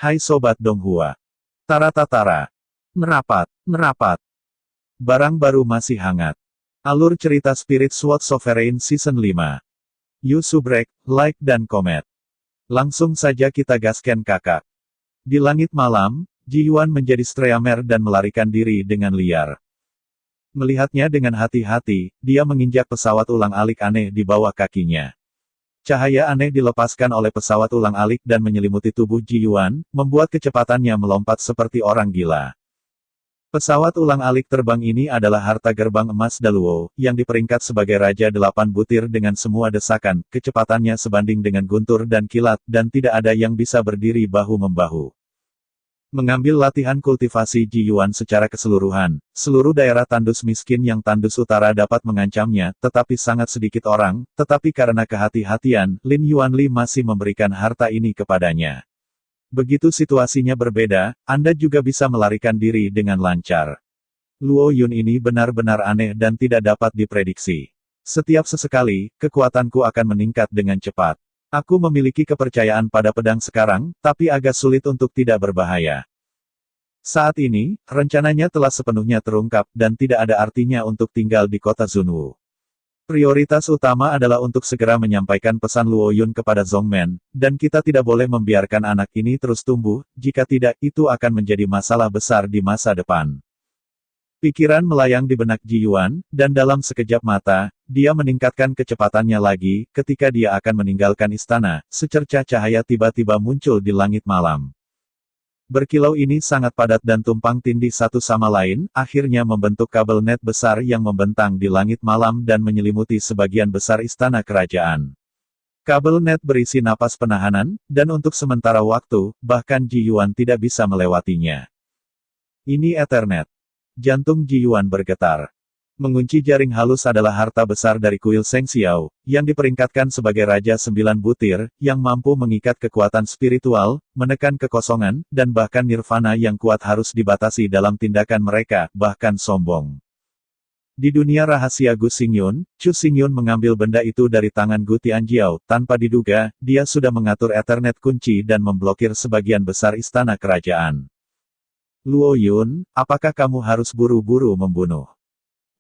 Hai Sobat Donghua. Tara-tatara. Merapat, merapat. Barang baru masih hangat. Alur cerita Spirit Sword Sovereign Season 5. You subrek, like dan komen. Langsung saja kita gaskan kakak. Di langit malam, Ji Yuan menjadi streamer dan melarikan diri dengan liar. Melihatnya dengan hati-hati, dia menginjak pesawat ulang-alik aneh di bawah kakinya. Cahaya aneh dilepaskan oleh pesawat ulang-alik dan menyelimuti tubuh Ji Yuan, membuat kecepatannya melompat seperti orang gila. Pesawat ulang-alik terbang ini adalah harta gerbang emas Daluo, yang diperingkat sebagai Raja 8 Butir dengan semua desakan, kecepatannya sebanding dengan guntur dan kilat, dan tidak ada yang bisa berdiri bahu-membahu. Mengambil latihan kultivasi Ji Yuan secara keseluruhan, seluruh daerah tandus miskin yang tandus utara dapat mengancamnya, tetapi sangat sedikit orang, tetapi karena kehati-hatian, Lin Yuanli masih memberikan harta ini kepadanya. Begitu situasinya berbeda, Anda juga bisa melarikan diri dengan lancar. Luo Yun ini benar-benar aneh dan tidak dapat diprediksi. Setiap sesekali, kekuatanku akan meningkat dengan cepat. Aku memiliki kepercayaan pada pedang sekarang, tapi agak sulit untuk tidak berbahaya. Saat ini, rencananya telah sepenuhnya terungkap, dan tidak ada artinya untuk tinggal di kota Zunwu. Prioritas utama adalah untuk segera menyampaikan pesan Luo Yun kepada Zhongmen, dan kita tidak boleh membiarkan anak ini terus tumbuh, jika tidak, itu akan menjadi masalah besar di masa depan. Pikiran melayang di benak Ji Yuan, dan dalam sekejap mata, dia meningkatkan kecepatannya lagi, ketika dia akan meninggalkan istana, secercah cahaya tiba-tiba muncul di langit malam. Berkilau ini sangat padat dan tumpang tindih satu sama lain, akhirnya membentuk kabel net besar yang membentang di langit malam dan menyelimuti sebagian besar istana kerajaan. Kabel net berisi napas penahanan, dan untuk sementara waktu, bahkan Ji Yuan tidak bisa melewatinya. Ini Ethernet. Jantung Ji Yuan bergetar. Mengunci jaring halus adalah harta besar dari kuil Seng Xiao, yang diperingkatkan sebagai Raja 9 Butir, yang mampu mengikat kekuatan spiritual, menekan kekosongan, dan bahkan nirvana yang kuat harus dibatasi dalam tindakan mereka, bahkan sombong. Di dunia rahasia Gu Xingyun, Chu Xingyun mengambil benda itu dari tangan Gu Tianjiao, tanpa diduga, dia sudah mengatur Ethernet kunci dan memblokir sebagian besar istana kerajaan. Luo Yun, apakah kamu harus buru-buru membunuh?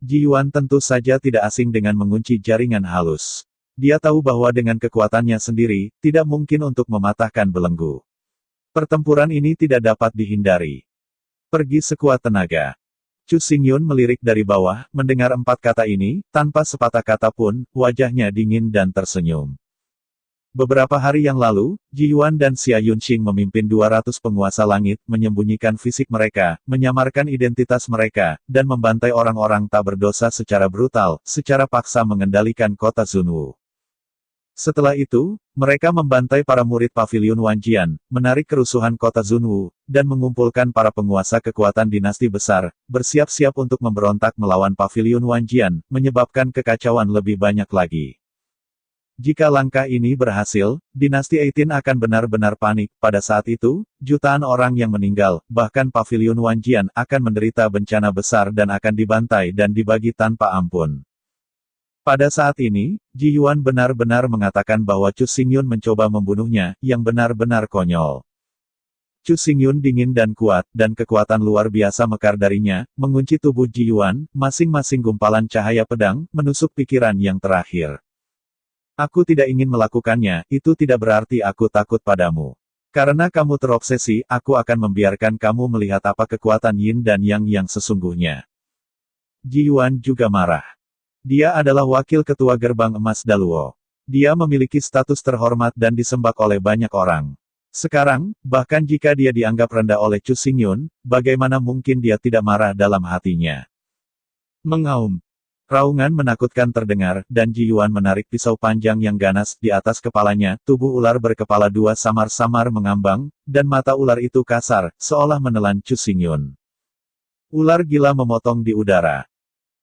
Ji Yuan tentu saja tidak asing dengan mengunci jaringan halus. Dia tahu bahwa dengan kekuatannya sendiri, tidak mungkin untuk mematahkan belenggu. Pertempuran ini tidak dapat dihindari. Pergi sekuat tenaga. Chu Xingyun melirik dari bawah, mendengar 4 kata ini, tanpa sepatah kata pun, wajahnya dingin dan tersenyum. Beberapa hari yang lalu, Ji Yuan dan Xia Yunxing memimpin 200 penguasa langit, menyembunyikan fisik mereka, menyamarkan identitas mereka, dan membantai orang-orang tak berdosa secara brutal, secara paksa mengendalikan kota Zunwu. Setelah itu, mereka membantai para murid Pavilion Wanjian, menarik kerusuhan kota Zunwu, dan mengumpulkan para penguasa kekuatan dinasti besar, bersiap-siap untuk memberontak melawan Pavilion Wanjian, menyebabkan kekacauan lebih banyak lagi. Jika langkah ini berhasil, dinasti Eitin akan benar-benar panik. Pada saat itu, jutaan orang yang meninggal, bahkan Pavilion Wanjian, akan menderita bencana besar dan akan dibantai dan dibagi tanpa ampun. Pada saat ini, Ji Yuan benar-benar mengatakan bahwa Chu Xingyun mencoba membunuhnya, yang benar-benar konyol. Chu Xingyun dingin dan kuat, dan kekuatan luar biasa mekar darinya, mengunci tubuh Ji Yuan, masing-masing gumpalan cahaya pedang, menusuk pikiran yang terakhir. Aku tidak ingin melakukannya, itu tidak berarti aku takut padamu. Karena kamu terobsesi, aku akan membiarkan kamu melihat apa kekuatan Yin dan Yang yang sesungguhnya. Ji Yuan juga marah. Dia adalah wakil ketua gerbang emas Daluo. Dia memiliki status terhormat dan disembah oleh banyak orang. Sekarang, bahkan jika dia dianggap rendah oleh Chu Xingyun, bagaimana mungkin dia tidak marah dalam hatinya? Mengaum. Raungan menakutkan terdengar, dan Ji Yuan menarik pisau panjang yang ganas di atas kepalanya, tubuh ular berkepala 2 samar-samar mengambang, dan mata ular itu kasar, seolah menelan Chu Xingyun. Ular gila memotong di udara.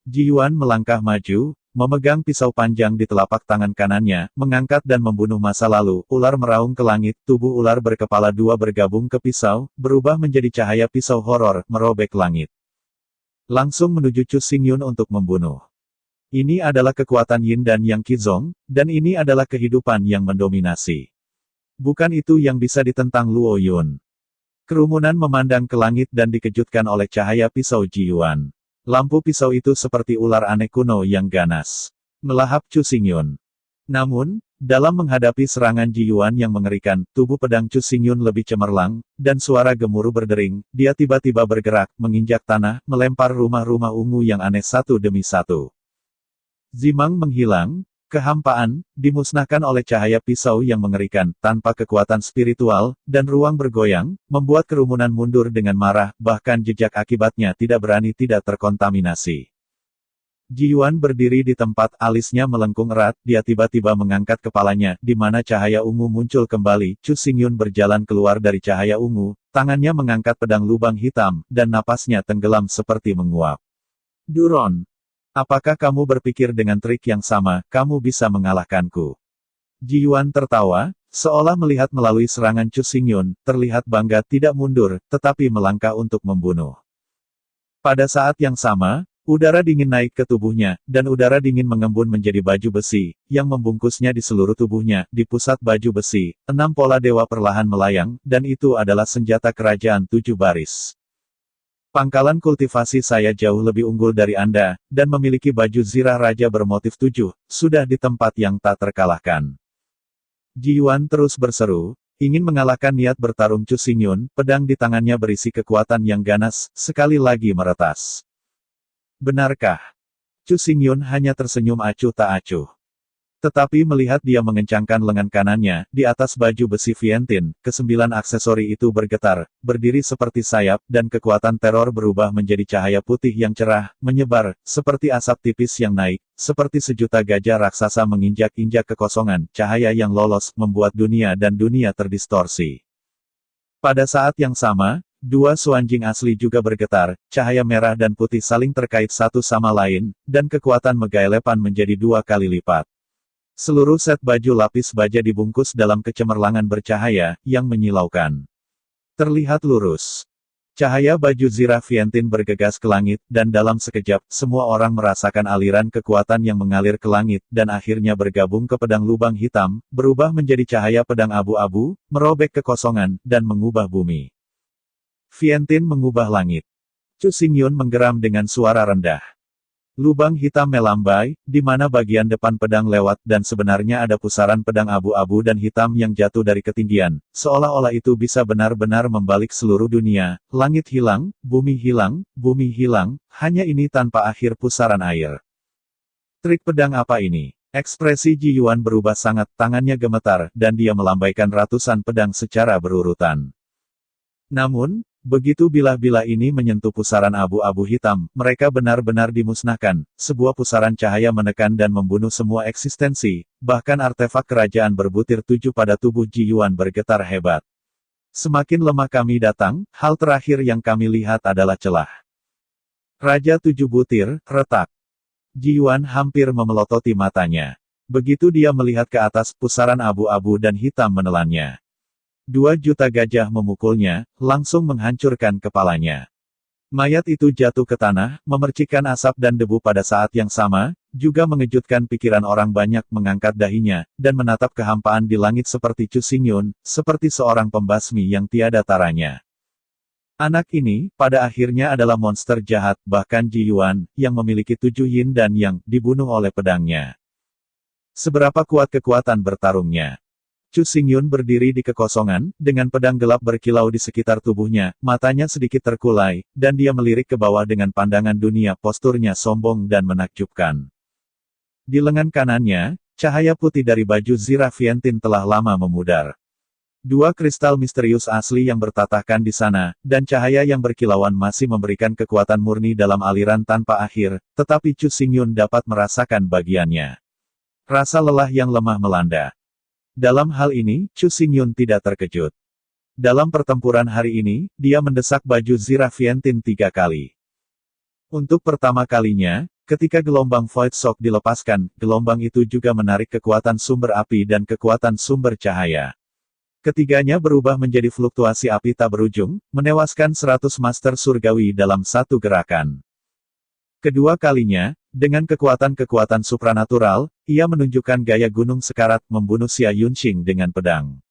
Ji Yuan melangkah maju, memegang pisau panjang di telapak tangan kanannya, mengangkat dan membunuh masa lalu. Ular meraung ke langit, tubuh ular berkepala 2 bergabung ke pisau, berubah menjadi cahaya pisau horor, merobek langit. Langsung menuju Chu Xingyun untuk membunuh. Ini adalah kekuatan Yin dan Yang Qizong, dan ini adalah kehidupan yang mendominasi. Bukan itu yang bisa ditentang Luo Yun. Kerumunan memandang ke langit dan dikejutkan oleh cahaya pisau Ji Yuan. Lampu pisau itu seperti ular aneh kuno yang ganas melahap Chu Xingyun. Namun, dalam menghadapi serangan Ji Yuan yang mengerikan, tubuh pedang Chu Xingyun lebih cemerlang, dan suara gemuruh berdering, dia tiba-tiba bergerak, menginjak tanah, melempar rumah-rumah ungu yang aneh satu demi satu. Zimang menghilang, kehampaan, dimusnahkan oleh cahaya pisau yang mengerikan, tanpa kekuatan spiritual, dan ruang bergoyang, membuat kerumunan mundur dengan marah, bahkan jejak akibatnya tidak tidak terkontaminasi. Ji Yuan berdiri di tempat, alisnya melengkung erat, dia tiba-tiba mengangkat kepalanya, di mana cahaya ungu muncul kembali, Chu Xingyun berjalan keluar dari cahaya ungu, tangannya mengangkat pedang lubang hitam, dan napasnya tenggelam seperti menguap. Duron! Apakah kamu berpikir dengan trik yang sama, kamu bisa mengalahkanku? Ji Yuan tertawa, seolah melihat melalui serangan Chu Xingyun, terlihat bangga tidak mundur, tetapi melangkah untuk membunuh. Pada saat yang sama, udara dingin naik ke tubuhnya, dan udara dingin mengembun menjadi baju besi, yang membungkusnya di seluruh tubuhnya. Di pusat baju besi, 6 pola dewa perlahan melayang, dan itu adalah senjata kerajaan 7 baris. Pangkalan kultivasi saya jauh lebih unggul dari Anda, dan memiliki baju zirah raja bermotif 7, sudah di tempat yang tak terkalahkan. Ji Yuan terus berseru, ingin mengalahkan niat bertarung Chu Xingyun, pedang di tangannya berisi kekuatan yang ganas, sekali lagi meretas. Benarkah? Chu Xingyun hanya tersenyum acuh tak acuh. Tetapi melihat dia mengencangkan lengan kanannya, di atas baju besi Vientin, ke-9 aksesori itu bergetar, berdiri seperti sayap, dan kekuatan teror berubah menjadi cahaya putih yang cerah, menyebar, seperti asap tipis yang naik, seperti sejuta gajah raksasa menginjak-injak kekosongan, cahaya yang lolos, membuat dunia dan dunia terdistorsi. Pada saat yang sama, 2 Suanjing asli juga bergetar, cahaya merah dan putih saling terkait satu sama lain, dan kekuatan Megailepan menjadi 2 kali lipat. Seluruh set baju lapis baja dibungkus dalam kecemerlangan bercahaya, yang menyilaukan. Terlihat lurus. Cahaya baju zirah Vientin bergegas ke langit, dan dalam sekejap, semua orang merasakan aliran kekuatan yang mengalir ke langit, dan akhirnya bergabung ke pedang lubang hitam, berubah menjadi cahaya pedang abu-abu, merobek kekosongan, dan mengubah bumi. Vientin mengubah langit. Chu Xingyun menggeram dengan suara rendah. Lubang hitam melambai, di mana bagian depan pedang lewat dan sebenarnya ada pusaran pedang abu-abu dan hitam yang jatuh dari ketinggian, seolah-olah itu bisa benar-benar membalik seluruh dunia. Langit hilang, bumi hilang, hanya ini tanpa akhir pusaran air. Trik pedang apa ini? Ekspresi Ji Yuan berubah sangat, tangannya gemetar, dan dia melambaikan ratusan pedang secara berurutan. Namun, begitu bilah-bilah ini menyentuh pusaran abu-abu hitam, mereka benar-benar dimusnahkan. Sebuah pusaran cahaya menekan dan membunuh semua eksistensi, bahkan artefak kerajaan berbutir 7 pada tubuh Ji Yuan bergetar hebat. Semakin lemah kami datang, hal terakhir yang kami lihat adalah celah. Raja 7 butir, retak. Ji Yuan hampir memelototi matanya. Begitu dia melihat ke atas, pusaran abu-abu dan hitam menelannya. 2 juta gajah memukulnya, langsung menghancurkan kepalanya. Mayat itu jatuh ke tanah, memercikkan asap dan debu pada saat yang sama, juga mengejutkan pikiran orang banyak mengangkat dahinya, dan menatap kehampaan di langit seperti Chu Xingyun, seperti seorang pembasmi yang tiada taranya. Anak ini, pada akhirnya adalah monster jahat, bahkan Ji Yuan, yang memiliki 7 yin dan yang, dibunuh oleh pedangnya. Seberapa kuat kekuatan bertarungnya? Chu Xingyun berdiri di kekosongan, dengan pedang gelap berkilau di sekitar tubuhnya, matanya sedikit terkulai, dan dia melirik ke bawah dengan pandangan dunia, posturnya sombong dan menakjubkan. Di lengan kanannya, cahaya putih dari baju zirah Vientin telah lama memudar. 2 kristal misterius asli yang bertatahkan di sana, dan cahaya yang berkilauan masih memberikan kekuatan murni dalam aliran tanpa akhir, tetapi Chu Xingyun dapat merasakan bagiannya. Rasa lelah yang lemah melanda. Dalam hal ini, Chu Xingyun tidak terkejut. Dalam pertempuran hari ini, dia mendesak baju zirah Vientin 3 kali. Untuk pertama kalinya, ketika gelombang Void Shock dilepaskan, gelombang itu juga menarik kekuatan sumber api dan kekuatan sumber cahaya. Ketiganya berubah menjadi fluktuasi api tak berujung, menewaskan 100 master surgawi dalam satu gerakan. Kedua kalinya, dengan kekuatan-kekuatan supranatural, ia menunjukkan gaya gunung sekarat membunuh Xia Yunxing dengan pedang.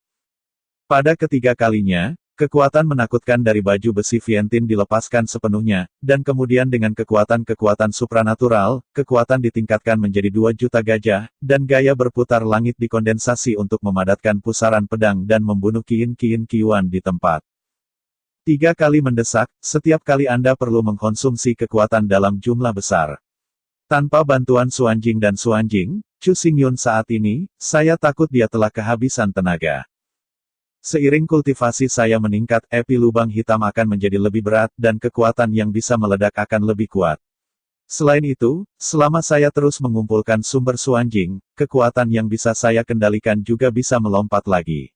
Pada ketiga kalinya, Kekuatan menakutkan dari baju besi Vientin dilepaskan sepenuhnya, dan kemudian dengan kekuatan-kekuatan supranatural, kekuatan ditingkatkan menjadi 2 juta gajah, dan gaya berputar langit dikondensasi untuk memadatkan pusaran pedang dan membunuh Qin Yuan di tempat. 3 kali mendesak, setiap kali Anda perlu mengkonsumsi kekuatan dalam jumlah besar. Tanpa bantuan Xuanjing dan Xuanjing, Chu Xingyun saat ini, saya takut dia telah kehabisan tenaga. Seiring kultivasi saya meningkat, api lubang hitam akan menjadi lebih berat dan kekuatan yang bisa meledak akan lebih kuat. Selain itu, selama saya terus mengumpulkan sumber Xuanjing, kekuatan yang bisa saya kendalikan juga bisa melompat lagi.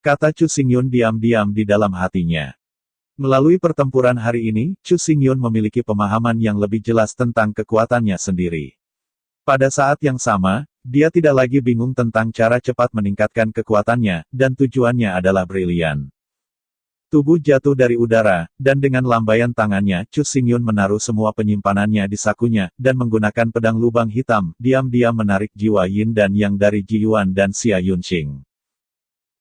Kata Chu Xingyun diam-diam di dalam hatinya. Melalui pertempuran hari ini, Chu Xingyun memiliki pemahaman yang lebih jelas tentang kekuatannya sendiri. Pada saat yang sama, dia tidak lagi bingung tentang cara cepat meningkatkan kekuatannya, dan tujuannya adalah brilian. Tubuh jatuh dari udara, dan dengan lambaian tangannya, Chu Xingyun menaruh semua penyimpanannya di sakunya, dan menggunakan pedang lubang hitam, diam-diam menarik jiwa Yin dan Yang dari Ji Yuan dan Xia Yunqing.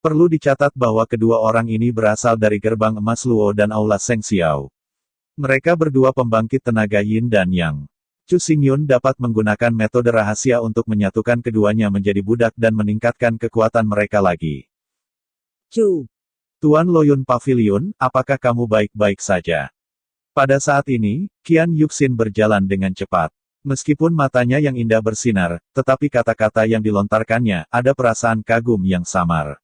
Perlu dicatat bahwa kedua orang ini berasal dari gerbang emas Luo dan Aula Seng Xiao. Mereka berdua pembangkit tenaga Yin dan Yang. Chu Xingyun dapat menggunakan metode rahasia untuk menyatukan keduanya menjadi budak dan meningkatkan kekuatan mereka lagi. Chu. Tuan Loyun Pavilion, apakah kamu baik-baik saja? Pada saat ini, Qian Yuxin berjalan dengan cepat. Meskipun matanya yang indah bersinar, tetapi kata-kata yang dilontarkannya, ada perasaan kagum yang samar.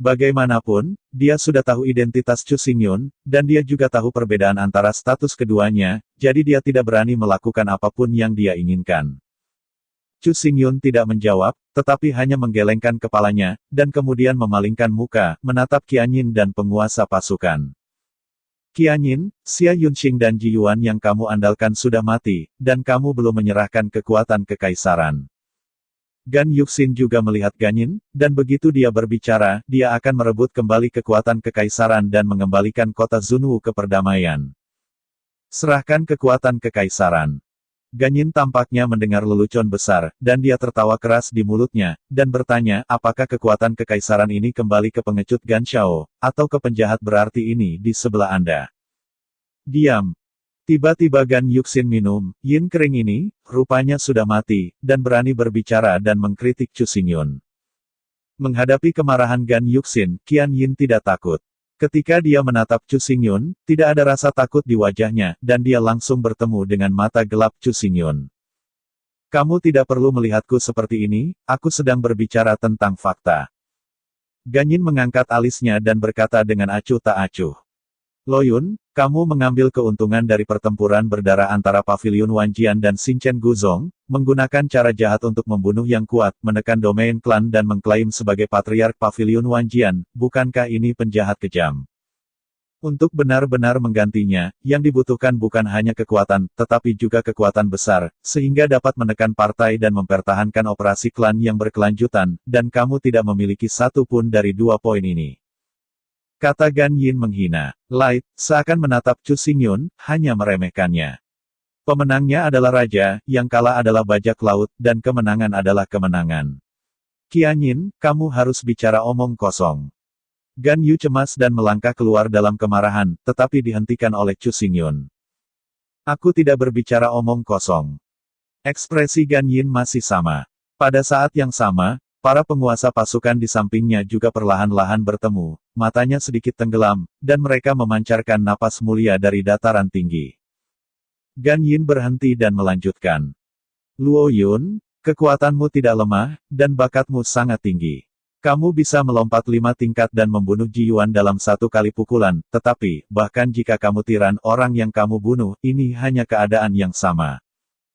Bagaimanapun, dia sudah tahu identitas Chu Xingyun, dan dia juga tahu perbedaan antara status keduanya, jadi dia tidak berani melakukan apapun yang dia inginkan. Chu Xingyun tidak menjawab, tetapi hanya menggelengkan kepalanya, dan kemudian memalingkan muka, menatap Qianyin dan penguasa pasukan. Qianyin, Xia Yunqing dan Ji Yuan yang kamu andalkan sudah mati, dan kamu belum menyerahkan kekuatan kekaisaran. Gan Yuxin juga melihat Ganyin, dan begitu dia berbicara, dia akan merebut kembali kekuatan kekaisaran dan mengembalikan kota Zunwu ke perdamaian. Serahkan kekuatan kekaisaran. Ganyin tampaknya mendengar lelucon besar, dan dia tertawa keras di mulutnya, dan bertanya, apakah kekuatan kekaisaran ini kembali ke pengecut Gan Shao, atau ke penjahat berarti ini di sebelah Anda? Diam. Tiba-tiba Gan Yuxin minum, Yin kering ini, rupanya sudah mati, dan berani berbicara dan mengkritik Chu Xingyun. Menghadapi kemarahan Gan Yuxin, Qian Yin tidak takut. Ketika dia menatap Chu Xingyun, tidak ada rasa takut di wajahnya, dan dia langsung bertemu dengan mata gelap Chu Xingyun. Kamu tidak perlu melihatku seperti ini, aku sedang berbicara tentang fakta. Ganyin mengangkat alisnya dan berkata dengan acuh tak acuh. Loyun, kamu mengambil keuntungan dari pertempuran berdarah antara Pavilion Wanjian dan Xinchen Guzong, menggunakan cara jahat untuk membunuh yang kuat, menekan domain klan dan mengklaim sebagai patriark Pavilion Wanjian, bukankah ini penjahat kejam? Untuk benar-benar menggantinya, yang dibutuhkan bukan hanya kekuatan, tetapi juga kekuatan besar, sehingga dapat menekan partai dan mempertahankan operasi klan yang berkelanjutan, dan kamu tidak memiliki satu pun dari 2 poin ini. Kata Gan Yin menghina. Light, seakan menatap Chu Xingyun, hanya meremehkannya. Pemenangnya adalah raja, yang kalah adalah bajak laut, dan kemenangan adalah kemenangan. Qianyin, kamu harus bicara omong kosong. Gan Yu cemas dan melangkah keluar dalam kemarahan, tetapi dihentikan oleh Chu Xingyun. Aku tidak berbicara omong kosong. Ekspresi Gan Yin masih sama. Pada saat yang sama, para penguasa pasukan di sampingnya juga perlahan-lahan bertemu, matanya sedikit tenggelam, dan mereka memancarkan napas mulia dari dataran tinggi. Gan Yin berhenti dan melanjutkan. Luo Yun, kekuatanmu tidak lemah, dan bakatmu sangat tinggi. Kamu bisa melompat 5 tingkat dan membunuh Ji Yuan dalam 1 kali pukulan, tetapi, bahkan jika kamu tiran orang yang kamu bunuh, ini hanya keadaan yang sama.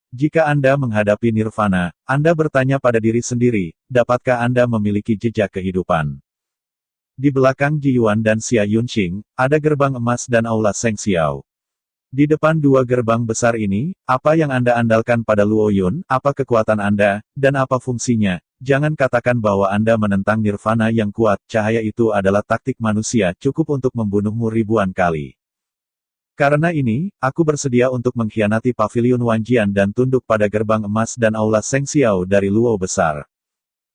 Jika Anda menghadapi nirvana, Anda bertanya pada diri sendiri, dapatkah Anda memiliki jejak kehidupan? Di belakang Ji Yuan dan Xia Yunqing, ada gerbang emas dan aula Seng Xiao. Di depan 2 gerbang besar ini, apa yang Anda andalkan pada Luo Yun, apa kekuatan Anda, dan apa fungsinya? Jangan katakan bahwa Anda menentang nirvana yang kuat, cahaya itu adalah taktik manusia, cukup untuk membunuhmu ribuan kali. Karena ini, aku bersedia untuk mengkhianati Pavilion Wanjian dan tunduk pada gerbang emas dan aula Seng Xiao dari Luo besar.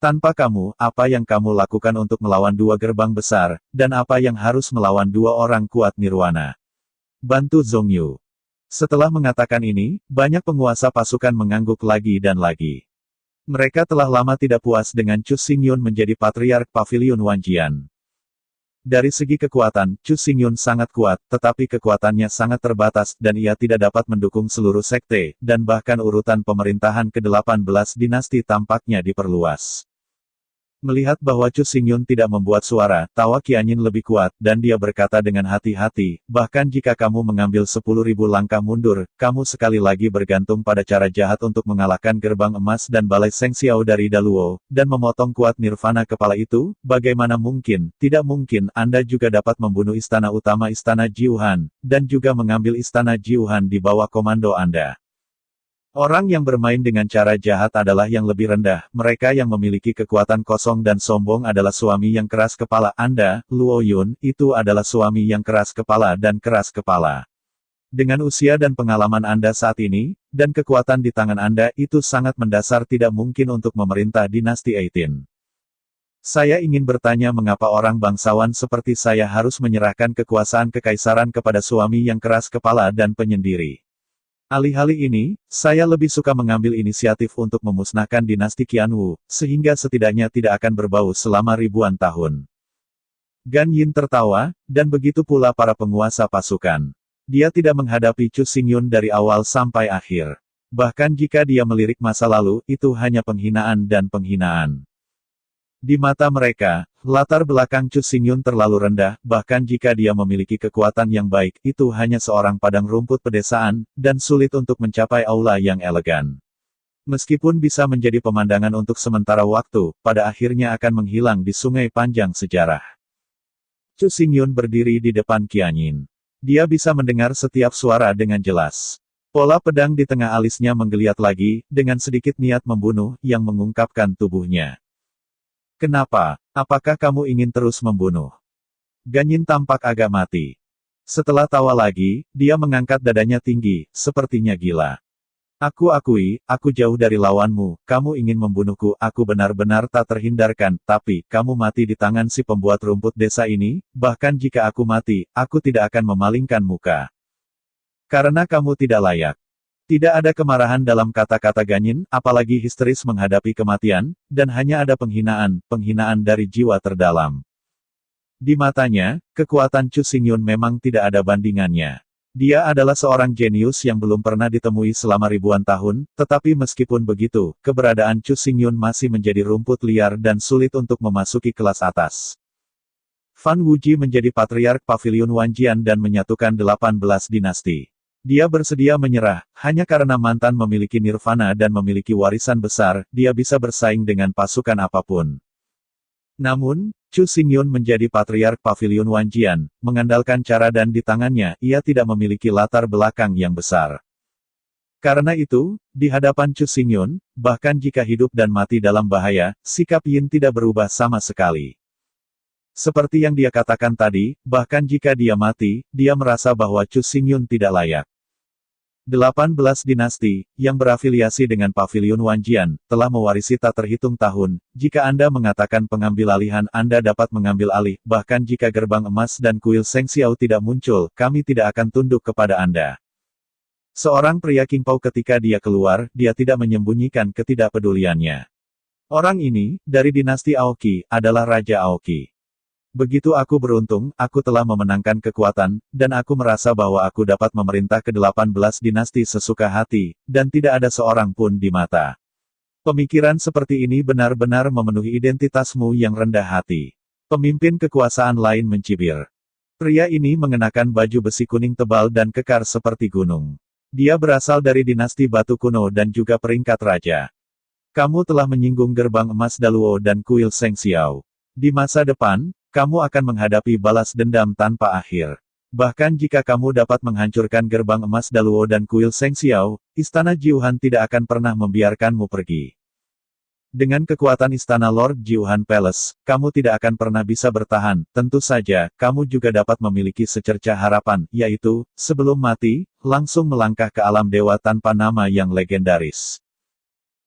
Tanpa kamu, apa yang kamu lakukan untuk melawan dua gerbang besar, dan apa yang harus melawan dua orang kuat nirwana? Bantu Zhongyu. Setelah mengatakan ini, banyak penguasa pasukan mengangguk lagi dan lagi. Mereka telah lama tidak puas dengan Chu Xingyun menjadi patriark Pavilion Wanjian. Dari segi kekuatan, Chu Xingyun sangat kuat, tetapi kekuatannya sangat terbatas, dan ia tidak dapat mendukung seluruh sekte, dan bahkan urutan pemerintahan ke-18 dinasti tampaknya diperluas. Melihat bahwa Chu Xingyun tidak membuat suara, tawa Qianyin lebih kuat, dan dia berkata dengan hati-hati, bahkan jika kamu mengambil 10.000 langkah mundur, kamu sekali lagi bergantung pada cara jahat untuk mengalahkan gerbang emas dan balai Seng Xiao dari Daluo, dan memotong kuat nirvana kepala itu, bagaimana mungkin, tidak mungkin, Anda juga dapat membunuh istana utama istana Jiuhan, dan juga mengambil istana Jiuhan di bawah komando Anda. Orang yang bermain dengan cara jahat adalah yang lebih rendah, mereka yang memiliki kekuatan kosong dan sombong adalah suami yang keras kepala. Anda, Luo Yun, itu adalah suami yang keras kepala dan keras kepala. Dengan usia dan pengalaman Anda saat ini, dan kekuatan di tangan Anda, itu sangat mendasar tidak mungkin untuk memerintah dinasti 18. Saya ingin bertanya mengapa orang bangsawan seperti saya harus menyerahkan kekuasaan kekaisaran kepada suami yang keras kepala dan penyendiri. Alih-alih ini, saya lebih suka mengambil inisiatif untuk memusnahkan dinasti Qianwu, sehingga setidaknya tidak akan berbau selama ribuan tahun. Gan Yin tertawa, dan begitu pula para penguasa pasukan. Dia tidak menghadapi Chu Xingyun dari awal sampai akhir. Bahkan jika dia melirik masa lalu, itu hanya penghinaan dan penghinaan. Di mata mereka, latar belakang Chu Xingyun terlalu rendah, bahkan jika dia memiliki kekuatan yang baik, itu hanya seorang padang rumput pedesaan, dan sulit untuk mencapai aula yang elegan. Meskipun bisa menjadi pemandangan untuk sementara waktu, pada akhirnya akan menghilang di sungai panjang sejarah. Chu Xingyun berdiri di depan Qianyin. Dia bisa mendengar setiap suara dengan jelas. Pola pedang di tengah alisnya menggeliat lagi, dengan sedikit niat membunuh, yang mengungkapkan tubuhnya. Kenapa? Apakah kamu ingin terus membunuh? Gan Yin tampak agak mati. Setelah tawa lagi, dia mengangkat dadanya tinggi, sepertinya gila. Aku akui, aku jauh dari lawanmu, kamu ingin membunuhku, aku benar-benar tak terhindarkan, tapi, kamu mati di tangan si pembuat rumput desa ini, bahkan jika aku mati, aku tidak akan memalingkan muka. Karena kamu tidak layak. Tidak ada kemarahan dalam kata-kata Gan Yin, apalagi histeris menghadapi kematian, dan hanya ada penghinaan dari jiwa terdalam. Di matanya, kekuatan Chu Xingyun memang tidak ada bandingannya. Dia adalah seorang jenius yang belum pernah ditemui selama ribuan tahun, tetapi meskipun begitu, keberadaan Chu Xingyun masih menjadi rumput liar dan sulit untuk memasuki kelas atas. Fan Wuji menjadi patriark Pavilion Wanjian dan menyatukan 18 dinasti. Dia bersedia menyerah, hanya karena mantan memiliki nirvana dan memiliki warisan besar, dia bisa bersaing dengan pasukan apapun. Namun, Chu Xingyun menjadi patriark Pavilion Wanjian, mengandalkan cara dan di tangannya, ia tidak memiliki latar belakang yang besar. Karena itu, di hadapan Chu Xingyun, bahkan jika hidup dan mati dalam bahaya, sikap Yin tidak berubah sama sekali. Seperti yang dia katakan tadi, bahkan jika dia mati, dia merasa bahwa Chu Xingyun tidak layak. 18 dinasti, yang berafiliasi dengan Pavilion Wanjian, telah mewarisi tak terhitung tahun. Jika Anda mengatakan pengambil alihan, Anda dapat mengambil alih, bahkan jika gerbang emas dan kuil Seng Xiao tidak muncul, kami tidak akan tunduk kepada Anda. Seorang pria Qingpao ketika dia keluar, dia tidak menyembunyikan ketidakpeduliannya. Orang ini, dari dinasti Aoqi, adalah Raja Aoqi. Begitu aku beruntung, aku telah memenangkan kekuatan, dan aku merasa bahwa aku dapat memerintah ke-18 dinasti sesuka hati, dan tidak ada seorang pun di mata. Pemikiran seperti ini benar-benar memenuhi identitasmu yang rendah hati. Pemimpin kekuasaan lain mencibir. Pria ini mengenakan baju besi kuning tebal dan kekar seperti gunung. Dia berasal dari dinasti Batu Kuno dan juga peringkat raja. Kamu telah menyinggung gerbang emas Daluo dan kuil Seng Xiao. Di masa depan, kamu akan menghadapi balas dendam tanpa akhir. Bahkan jika kamu dapat menghancurkan gerbang emas Daluo dan kuil Seng Xiao, istana Jiuhan tidak akan pernah membiarkanmu pergi. Dengan kekuatan istana Lord Jiuhan Palace, kamu tidak akan pernah bisa bertahan. Tentu saja, kamu juga dapat memiliki secerca harapan, yaitu, sebelum mati, langsung melangkah ke alam dewa tanpa nama yang legendaris.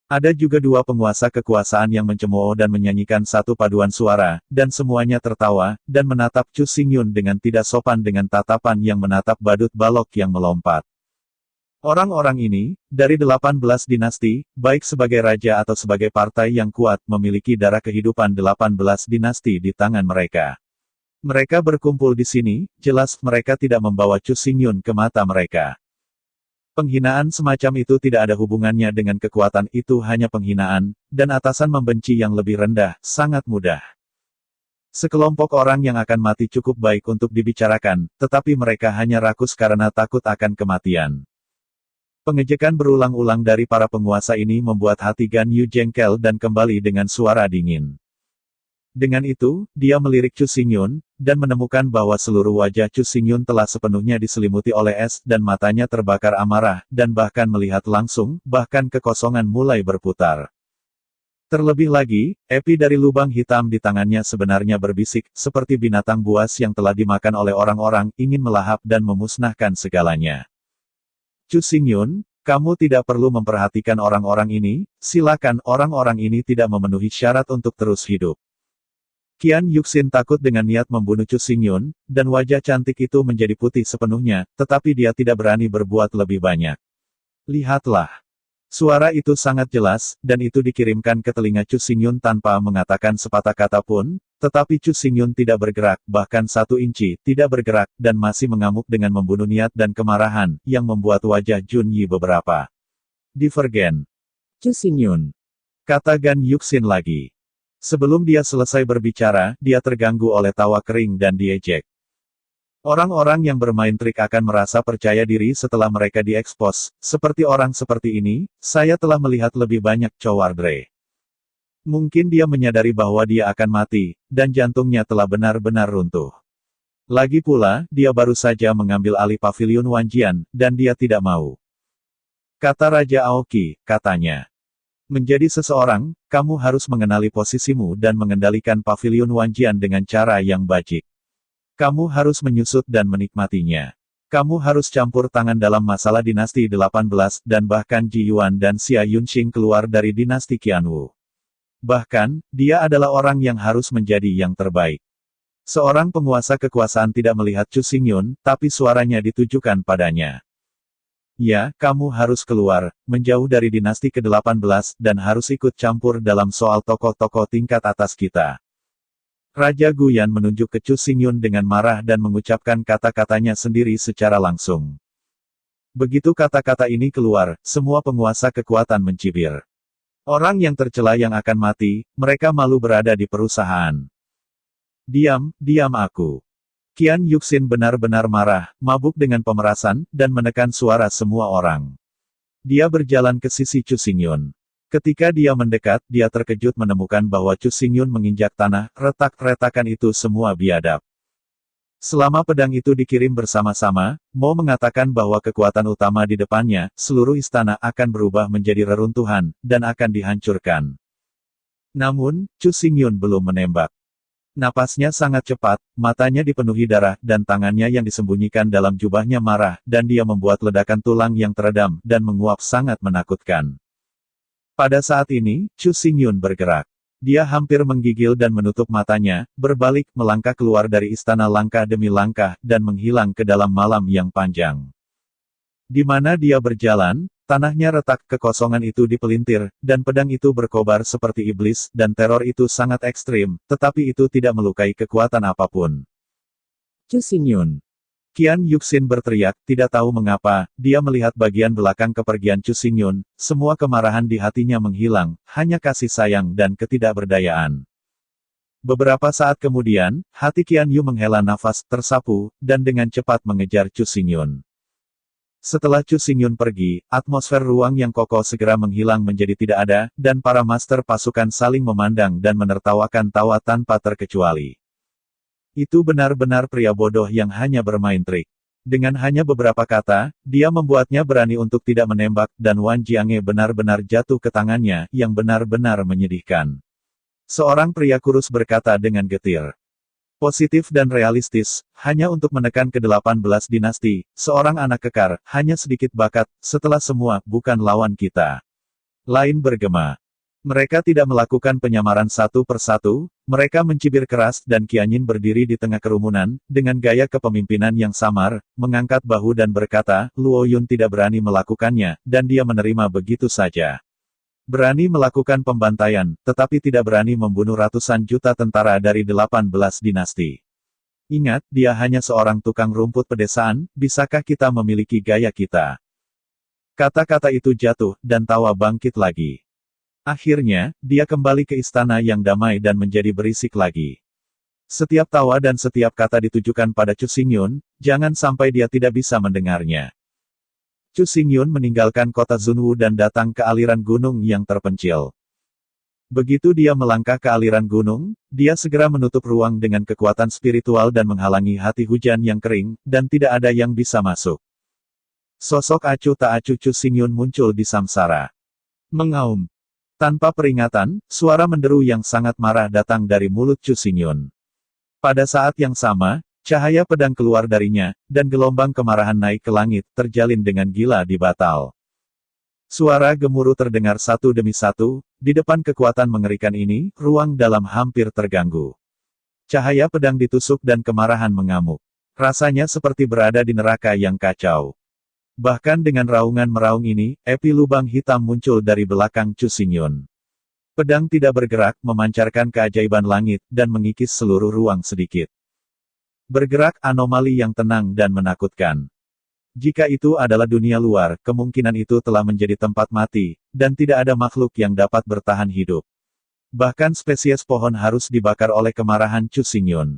Ada juga dua penguasa kekuasaan yang mencemooh dan menyanyikan satu paduan suara, dan semuanya tertawa, dan menatap Chu Xingyun dengan tidak sopan dengan tatapan yang menatap badut balok yang melompat. Orang-orang ini, dari 18 dinasti, baik sebagai raja atau sebagai partai yang kuat, memiliki darah kehidupan 18 dinasti di tangan mereka. Mereka berkumpul di sini, jelas mereka tidak membawa Chu Xingyun ke mata mereka. Penghinaan semacam itu tidak ada hubungannya dengan kekuatan, itu hanya penghinaan, dan atasan membenci yang lebih rendah, sangat mudah. Sekelompok orang yang akan mati cukup baik untuk dibicarakan, tetapi mereka hanya rakus karena takut akan kematian. Pengejekan berulang-ulang dari para penguasa ini membuat hati Gan Yu jengkel dan kembali dengan suara dingin. Dengan itu, dia melirik Chu Xingyun, dan menemukan bahwa seluruh wajah Chu Xingyun telah sepenuhnya diselimuti oleh es, dan matanya terbakar amarah, dan bahkan melihat langsung, bahkan kekosongan mulai berputar. Terlebih lagi, api dari lubang hitam di tangannya sebenarnya berbisik, seperti binatang buas yang telah dimakan oleh orang-orang, ingin melahap dan memusnahkan segalanya. Chu Xingyun, kamu tidak perlu memperhatikan orang-orang ini, silakan, orang-orang ini tidak memenuhi syarat untuk terus hidup. Qian Yuxin takut dengan niat membunuh Chu Xingyun, dan wajah cantik itu menjadi putih sepenuhnya, tetapi dia tidak berani berbuat lebih banyak. Lihatlah. Suara itu sangat jelas, dan itu dikirimkan ke telinga Chu Xingyun tanpa mengatakan sepatah kata pun, tetapi Chu Xingyun tidak bergerak, bahkan 1 inci, tidak bergerak, dan masih mengamuk dengan membunuh niat dan kemarahan, yang membuat wajah Jun Yi beberapa divergen. Chu Xingyun, kata Gan Yuxin lagi. Sebelum dia selesai berbicara, dia terganggu oleh tawa kering dan diejek. Orang-orang yang bermain trik akan merasa percaya diri setelah mereka diekspos, seperti orang seperti ini, saya telah melihat lebih banyak cowardre. Mungkin dia menyadari bahwa dia akan mati, dan jantungnya telah benar-benar runtuh. Lagi pula, dia baru saja mengambil alih pavilion Wanjian, dan dia tidak mau. Kata Raja Aoki, katanya. Menjadi seseorang, kamu harus mengenali posisimu dan mengendalikan pavilion Wanjian dengan cara yang bajik. Kamu harus menyusut dan menikmatinya. Kamu harus campur tangan dalam masalah dinasti 18, dan bahkan Ji Yuan dan Xia Yunxing keluar dari dinasti Qianwu. Bahkan, dia adalah orang yang harus menjadi yang terbaik. Seorang penguasa kekuasaan tidak melihat Chu Xingyun, tapi suaranya ditujukan padanya. Ya, kamu harus keluar, menjauh dari dinasti ke-18, dan harus ikut campur dalam soal tokoh-tokoh tingkat atas kita. Raja Guyan menunjuk ke Chu Xingyun dengan marah dan mengucapkan kata-katanya sendiri secara langsung. Begitu kata-kata ini keluar, semua penguasa kekuatan mencibir. Orang yang tercela yang akan mati, mereka malu berada di perusahaan. Diam, diam aku. Qian Yuxin benar-benar marah, mabuk dengan pemerasan, dan menekan suara semua orang. Dia berjalan ke sisi Chu Xingyun. Ketika dia mendekat, dia terkejut menemukan bahwa Chu Xingyun menginjak tanah, retak-retakan itu semua biadab. Selama pedang itu dikirim bersama-sama, Mo mengatakan bahwa kekuatan utama di depannya, seluruh istana akan berubah menjadi reruntuhan, dan akan dihancurkan. Namun, Chu Xingyun belum menembak. Napasnya sangat cepat, matanya dipenuhi darah, dan tangannya yang disembunyikan dalam jubahnya marah, dan dia membuat ledakan tulang yang teredam, dan menguap sangat menakutkan. Pada saat ini, Chu Xingyun bergerak. Dia hampir menggigil dan menutup matanya, berbalik, melangkah keluar dari istana langkah demi langkah, dan menghilang ke dalam malam yang panjang. Di mana dia berjalan, tanahnya retak, kekosongan itu dipelintir, dan pedang itu berkobar seperti iblis, dan teror itu sangat ekstrim, tetapi itu tidak melukai kekuatan apapun. Chu Xingyun. Qian Yuxin berteriak, tidak tahu mengapa, dia melihat bagian belakang kepergian Chu Xingyun, semua kemarahan di hatinya menghilang, hanya kasih sayang dan ketidakberdayaan. Beberapa saat kemudian, hati Qian Yu menghela nafas, tersapu, dan dengan cepat mengejar Chu Xingyun. Setelah Chu Xingyun pergi, atmosfer ruang yang kokoh segera menghilang menjadi tidak ada, dan para master pasukan saling memandang dan menertawakan tawa tanpa terkecuali. Itu benar-benar pria bodoh yang hanya bermain trik. Dengan hanya beberapa kata, dia membuatnya berani untuk tidak menembak, dan Wan Jiange benar-benar jatuh ke tangannya, yang benar-benar menyedihkan. Seorang pria kurus berkata dengan getir. Positif dan realistis, hanya untuk menekan ke-18 dinasti, seorang anak kekar, hanya sedikit bakat, setelah semua, bukan lawan kita. lain bergema. Mereka tidak melakukan penyamaran satu persatu, mereka mencibir keras dan Qianyin berdiri di tengah kerumunan, dengan gaya kepemimpinan yang samar, mengangkat bahu dan berkata, Luo Yun tidak berani melakukannya, dan dia menerima begitu saja. Berani melakukan pembantaian, tetapi tidak berani membunuh ratusan juta tentara dari 18 dinasti. Ingat, dia hanya seorang tukang rumput pedesaan, bisakah kita memiliki gaya kita? Kata-kata itu jatuh, dan tawa bangkit lagi. Akhirnya, dia kembali ke istana yang damai dan menjadi berisik lagi. Setiap tawa dan setiap kata ditujukan pada Chu Xingyun, jangan sampai dia tidak bisa mendengarnya. Chu Xingyun meninggalkan kota Zunwu dan datang ke aliran gunung yang terpencil. Begitu dia melangkah ke aliran gunung, dia segera menutup ruang dengan kekuatan spiritual dan menghalangi hati hujan yang kering, dan tidak ada yang bisa masuk. Sosok acuh tak acuh Chu Xingyun muncul di samsara. Mengaum. Tanpa peringatan, suara menderu yang sangat marah datang dari mulut Chu Xingyun. Pada saat yang sama, cahaya pedang keluar darinya, dan gelombang kemarahan naik ke langit, terjalin dengan gila di batal. Suara gemuruh terdengar satu demi satu, di depan kekuatan mengerikan ini, ruang dalam hampir terganggu. Cahaya pedang ditusuk dan kemarahan mengamuk. Rasanya seperti berada di neraka yang kacau. Bahkan dengan raungan meraung ini, api lubang hitam muncul dari belakang Chu Xingyun. Pedang tidak bergerak, memancarkan keajaiban langit, dan mengikis seluruh ruang sedikit. Bergerak anomali yang tenang dan menakutkan. Jika itu adalah dunia luar, kemungkinan itu telah menjadi tempat mati, dan tidak ada makhluk yang dapat bertahan hidup. Bahkan spesies pohon harus dibakar oleh kemarahan Chu Xingyun.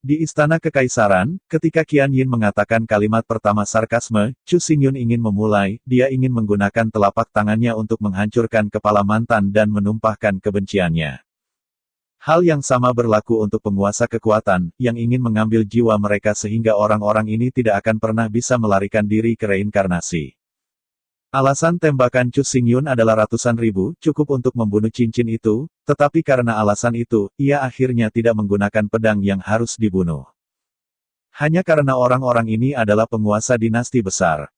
Di Istana Kekaisaran, ketika Qianyin mengatakan kalimat pertama sarkasme, Chu Xingyun ingin memulai, dia ingin menggunakan telapak tangannya untuk menghancurkan kepala mantan dan menumpahkan kebenciannya. Hal yang sama berlaku untuk penguasa kekuatan, yang ingin mengambil jiwa mereka sehingga orang-orang ini tidak akan pernah bisa melarikan diri ke reinkarnasi. Alasan tembakan Chu Xingyun adalah ratusan ribu, cukup untuk membunuh cincin itu, tetapi karena alasan itu, ia akhirnya tidak menggunakan pedang yang harus dibunuh. Hanya karena orang-orang ini adalah penguasa dinasti besar.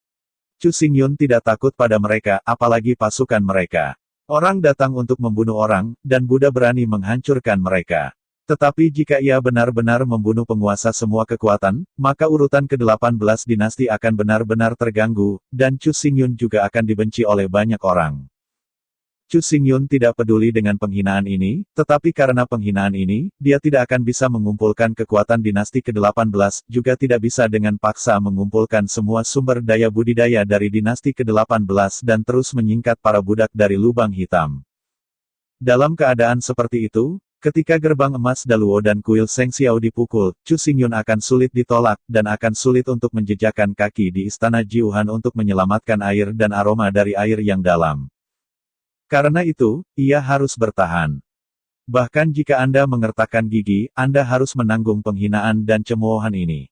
Chu Xingyun tidak takut pada mereka, apalagi pasukan mereka. Orang datang untuk membunuh orang, dan Buddha berani menghancurkan mereka. Tetapi jika ia benar-benar membunuh penguasa semua kekuatan, maka urutan ke-18 dinasti akan benar-benar terganggu, dan Chu Xingyun juga akan dibenci oleh banyak orang. Chu Xingyun tidak peduli dengan penghinaan ini, tetapi karena penghinaan ini, dia tidak akan bisa mengumpulkan kekuatan dinasti ke-18, juga tidak bisa dengan paksa mengumpulkan semua sumber daya budidaya dari dinasti ke-18 dan terus menyingkat para budak dari lubang hitam. Dalam keadaan seperti itu, ketika gerbang emas Daluo dan kuil Seng Xiao dipukul, Chu Xingyun akan sulit ditolak, dan akan sulit untuk menjejakkan kaki di istana Jiuhan untuk menyelamatkan air dan aroma dari air yang dalam. Karena itu, ia harus bertahan. Bahkan jika Anda mengertakkan gigi, Anda harus menanggung penghinaan dan cemoohan ini.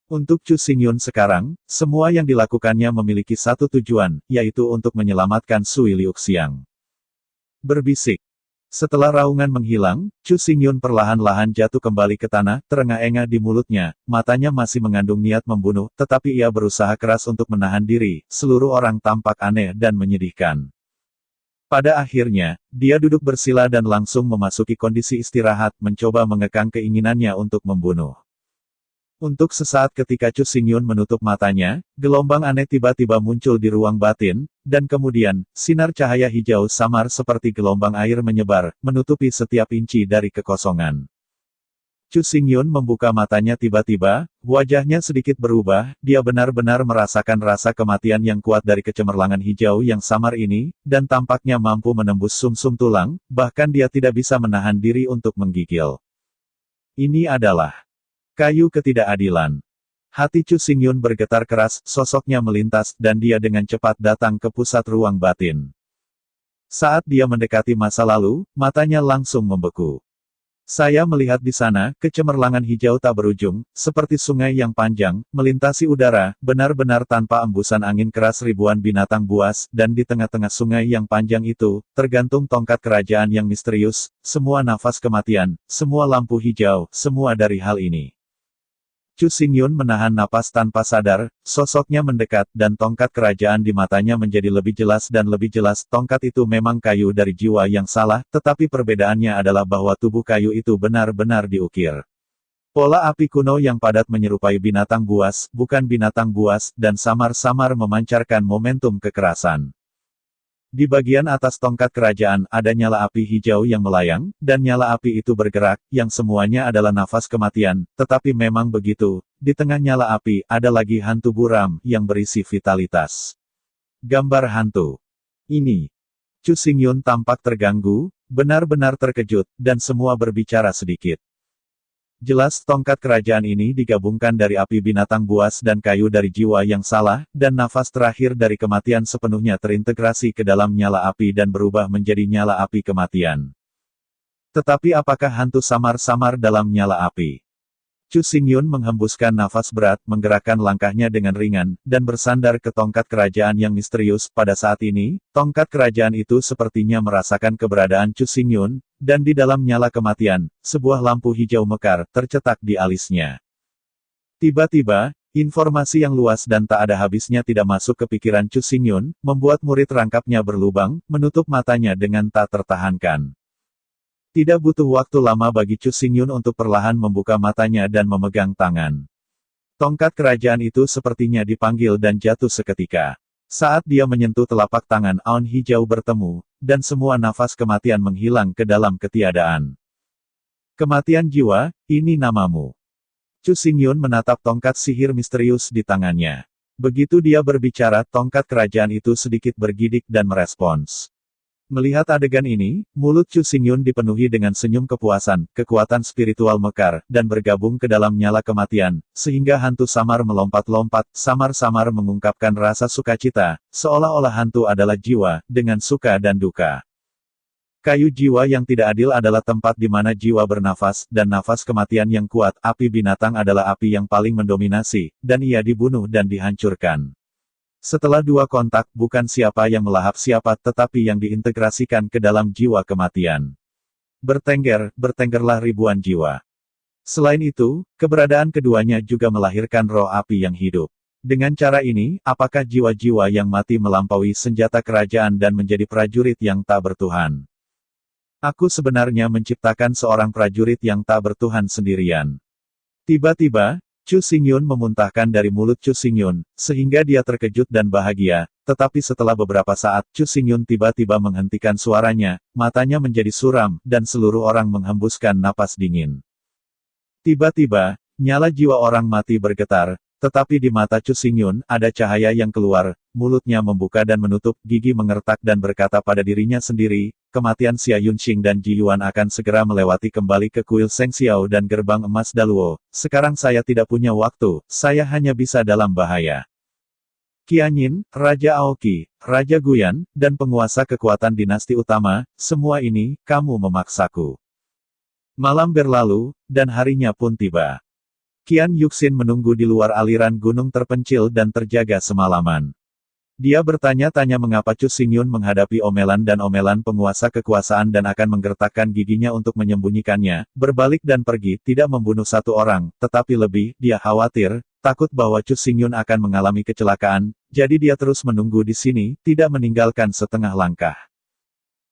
Untuk Chu Xingyun sekarang, semua yang dilakukannya memiliki satu tujuan, yaitu untuk menyelamatkan Sui Liuxiang. Berbisik. Setelah raungan menghilang, Chu Xingyun perlahan-lahan jatuh kembali ke tanah, terengah-engah di mulutnya, matanya masih mengandung niat membunuh, tetapi ia berusaha keras untuk menahan diri, seluruh orang tampak aneh dan menyedihkan. Pada akhirnya, dia duduk bersila dan langsung memasuki kondisi istirahat, mencoba mengekang keinginannya untuk membunuh. Untuk sesaat ketika Chu Xingyun menutup matanya, gelombang aneh tiba-tiba muncul di ruang batin, dan kemudian, sinar cahaya hijau samar seperti gelombang air menyebar, menutupi setiap inci dari kekosongan. Chu Xingyun membuka matanya tiba-tiba, wajahnya sedikit berubah, dia benar-benar merasakan rasa kematian yang kuat dari kecemerlangan hijau yang samar ini, dan tampaknya mampu menembus sumsum tulang, bahkan dia tidak bisa menahan diri untuk menggigil. Ini adalah kayu ketidakadilan. Hati Chu Xingyun bergetar keras, sosoknya melintas, dan dia dengan cepat datang ke pusat ruang batin. Saat dia mendekati masa lalu, matanya langsung membeku. Saya melihat di sana, kecemerlangan hijau tak berujung, seperti sungai yang panjang, melintasi udara, benar-benar tanpa embusan angin keras ribuan binatang buas, dan di tengah-tengah sungai yang panjang itu, tergantung tongkat kerajaan yang misterius, semua nafas kematian, semua lampu hijau, semua dari hal ini. Chu Xingyun menahan napas tanpa sadar, sosoknya mendekat dan tongkat kerajaan di matanya menjadi lebih jelas dan lebih jelas. Tongkat itu memang kayu dari jiwa yang salah, tetapi perbedaannya adalah bahwa tubuh kayu itu benar-benar diukir. Pola api kuno yang padat menyerupai binatang buas, bukan binatang buas, dan samar-samar memancarkan momentum kekerasan. Di bagian atas tongkat kerajaan ada nyala api hijau yang melayang, dan nyala api itu bergerak, yang semuanya adalah nafas kematian, tetapi memang begitu, di tengah nyala api, ada lagi hantu buram, yang berisi vitalitas. Gambar hantu. Ini. Chu Xingyun tampak terganggu, benar-benar terkejut, dan semua berbicara sedikit. Jelas tongkat kerajaan ini digabungkan dari api binatang buas dan kayu dari jiwa yang salah, dan nafas terakhir dari kematian sepenuhnya terintegrasi ke dalam nyala api dan berubah menjadi nyala api kematian. Tetapi apakah hantu samar-samar dalam nyala api? Chu Xingyun menghembuskan nafas berat, menggerakkan langkahnya dengan ringan, dan bersandar ke tongkat kerajaan yang misterius. Pada saat ini, tongkat kerajaan itu sepertinya merasakan keberadaan Chu Xingyun, dan di dalam nyala kematian, sebuah lampu hijau mekar, tercetak di alisnya. Tiba-tiba, informasi yang luas dan tak ada habisnya tidak masuk ke pikiran Chu Xingyun, membuat murid rangkapnya berlubang, menutup matanya dengan tak tertahankan. Tidak butuh waktu lama bagi Chu Xingyun untuk perlahan membuka matanya dan memegang tangan. Tongkat kerajaan itu sepertinya dipanggil dan jatuh seketika. Saat dia menyentuh telapak tangan, aun hijau bertemu, dan semua nafas kematian menghilang ke dalam ketiadaan. Kematian jiwa, ini namamu. Chu Xingyun menatap tongkat sihir misterius di tangannya. Begitu dia berbicara, tongkat kerajaan itu sedikit bergidik dan merespons. Melihat adegan ini, mulut Chu Xingyun dipenuhi dengan senyum kepuasan, kekuatan spiritual mekar, dan bergabung ke dalam nyala kematian, sehingga hantu samar melompat-lompat, samar-samar mengungkapkan rasa sukacita, seolah-olah hantu adalah jiwa, dengan suka dan duka. Kayu jiwa yang tidak adil adalah tempat di mana jiwa bernafas, dan nafas kematian yang kuat, api binatang adalah api yang paling mendominasi, dan ia dibunuh dan dihancurkan. Setelah dua kontak, bukan siapa yang melahap siapa, tetapi yang diintegrasikan ke dalam jiwa kematian. Bertenggerlah ribuan jiwa. Selain itu, keberadaan keduanya juga melahirkan roh api yang hidup. Dengan cara ini, apakah jiwa-jiwa yang mati melampaui senjata kerajaan dan menjadi prajurit yang tak bertuhan? Aku sebenarnya menciptakan seorang prajurit yang tak bertuhan sendirian. Tiba-tiba, Chu Xingyun memuntahkan dari mulut Chu Xingyun, sehingga dia terkejut dan bahagia, tetapi setelah beberapa saat, Chu Xingyun tiba-tiba menghentikan suaranya, matanya menjadi suram, dan seluruh orang menghembuskan napas dingin. Tiba-tiba, nyala jiwa orang mati bergetar, tetapi di mata Chu Xingyun, ada cahaya yang keluar, mulutnya membuka dan menutup, gigi mengertak dan berkata pada dirinya sendiri, kematian Xia Yunxing dan Ji Yuan akan segera melewati kembali ke kuil Seng Xiao dan gerbang emas Daluo. Sekarang saya tidak punya waktu, saya hanya bisa dalam bahaya. Qianyin, Raja Aoqi, Raja Guyan, dan penguasa kekuatan dinasti utama, semua ini, kamu memaksaku. Malam berlalu, dan harinya pun tiba. Qian Yuxin menunggu di luar aliran gunung terpencil dan terjaga semalaman. Dia bertanya-tanya mengapa Chu Xingyun menghadapi omelan dan omelan penguasa kekuasaan dan akan menggertakkan giginya untuk menyembunyikannya, berbalik dan pergi, tidak membunuh satu orang, tetapi lebih, dia khawatir, takut bahwa Chu Xingyun akan mengalami kecelakaan, jadi dia terus menunggu di sini, tidak meninggalkan setengah langkah.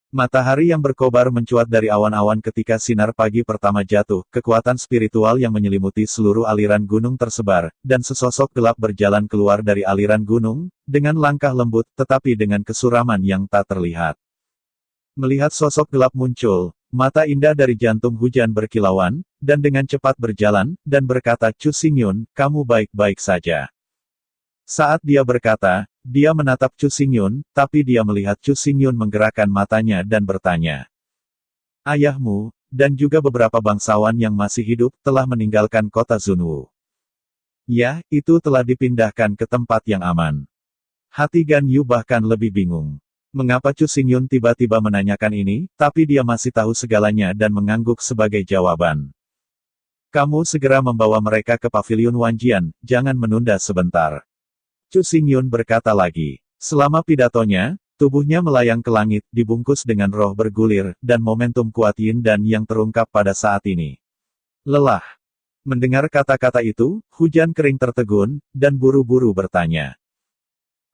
Matahari yang berkobar mencuat dari awan-awan ketika sinar pagi pertama jatuh, kekuatan spiritual yang menyelimuti seluruh aliran gunung tersebar, dan sesosok gelap berjalan keluar dari aliran gunung, dengan langkah lembut, tetapi dengan kesuraman yang tak terlihat. Melihat sosok gelap muncul, mata indah dari jantung hujan berkilauan, dan dengan cepat berjalan, dan berkata, Chu Xingyun, kamu baik-baik saja. Saat dia berkata, dia menatap Chu Xingyun, tapi dia melihat Chu Xingyun menggerakkan matanya dan bertanya. Ayahmu, dan juga beberapa bangsawan yang masih hidup, telah meninggalkan kota Zunwu. Ya, itu telah dipindahkan ke tempat yang aman. Hati Gan Yu bahkan lebih bingung. Mengapa Chu Xingyun tiba-tiba menanyakan ini, tapi dia masih tahu segalanya dan mengangguk sebagai jawaban. Kamu segera membawa mereka ke pavilion Wanjian, jangan menunda sebentar. Chu Xingyun berkata lagi. Selama pidatonya, tubuhnya melayang ke langit, dibungkus dengan roh bergulir, dan momentum kuat yin dan yang terungkap pada saat ini. Lelah. Mendengar kata-kata itu, hujan kering tertegun, dan buru-buru bertanya.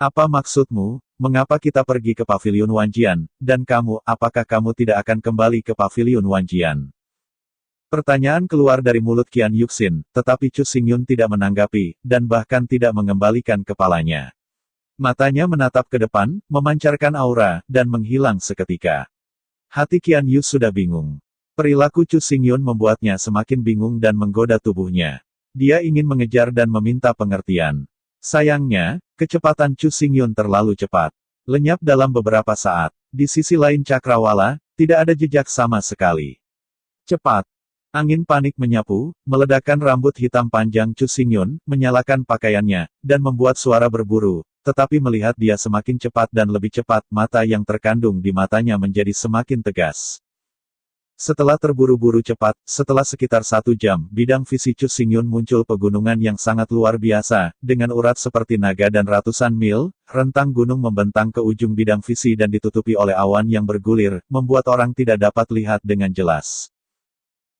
Apa maksudmu, mengapa kita pergi ke paviliun Wanjian, dan kamu, apakah kamu tidak akan kembali ke paviliun Wanjian? Pertanyaan keluar dari mulut Qian Yuxin, tetapi Chu Xingyun tidak menanggapi, dan bahkan tidak mengembalikan kepalanya. Matanya menatap ke depan, memancarkan aura, dan menghilang seketika. Hati Qian Yu sudah bingung. Perilaku Chu Xingyun membuatnya semakin bingung dan menggoda tubuhnya. Dia ingin mengejar dan meminta pengertian. Sayangnya, kecepatan Chu Xingyun terlalu cepat. Lenyap dalam beberapa saat. Di sisi lain cakrawala, tidak ada jejak sama sekali. Cepat. Angin panik menyapu, meledakkan rambut hitam panjang Chu Xingyun, menyalakan pakaiannya, dan membuat suara berburu. Tetapi melihat dia semakin cepat dan lebih cepat, mata yang terkandung di matanya menjadi semakin tegas. Setelah terburu-buru cepat, setelah sekitar 1 jam, bidang visi Chu Xingyun muncul pegunungan yang sangat luar biasa, dengan urat seperti naga dan ratusan mil, rentang gunung membentang ke ujung bidang visi dan ditutupi oleh awan yang bergulir, membuat orang tidak dapat lihat dengan jelas.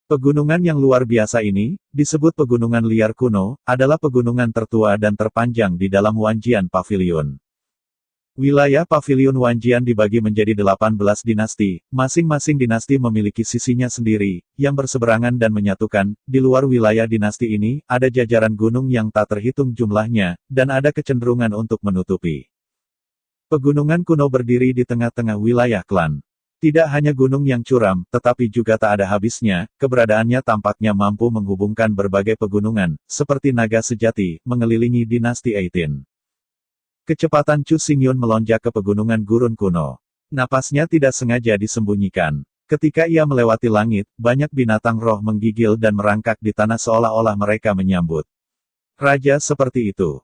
Pegunungan yang luar biasa ini, disebut pegunungan liar kuno, adalah pegunungan tertua dan terpanjang di dalam Wanjian Pavilion. Wilayah Pavilion Wanjian dibagi menjadi 18 dinasti, masing-masing dinasti memiliki sisinya sendiri, yang berseberangan dan menyatukan. Di luar wilayah dinasti ini, ada jajaran gunung yang tak terhitung jumlahnya, dan ada kecenderungan untuk menutupi. Pegunungan kuno berdiri di tengah-tengah wilayah klan. Tidak hanya gunung yang curam, tetapi juga tak ada habisnya, keberadaannya tampaknya mampu menghubungkan berbagai pegunungan, seperti naga sejati, mengelilingi dinasti Eitin. Kecepatan Chu Xingyun melonjak ke pegunungan gurun kuno. Napasnya tidak sengaja disembunyikan. Ketika ia melewati langit, banyak binatang roh menggigil dan merangkak di tanah seolah-olah mereka menyambut raja seperti itu.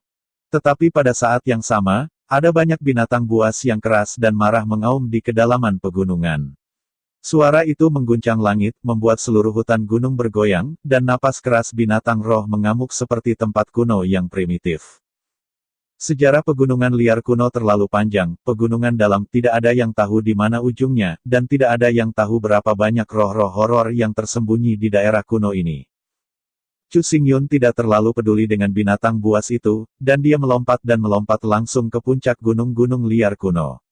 Tetapi pada saat yang sama, ada banyak binatang buas yang keras dan marah mengaum di kedalaman pegunungan. Suara itu mengguncang langit, membuat seluruh hutan gunung bergoyang, dan napas keras binatang roh mengamuk seperti tempat kuno yang primitif. Sejarah pegunungan liar kuno terlalu panjang, pegunungan dalam, tidak ada yang tahu di mana ujungnya, dan tidak ada yang tahu berapa banyak roh-roh horor yang tersembunyi di daerah kuno ini. Chu Xingyun tidak terlalu peduli dengan binatang buas itu, dan dia melompat langsung ke puncak gunung-gunung liar kuno.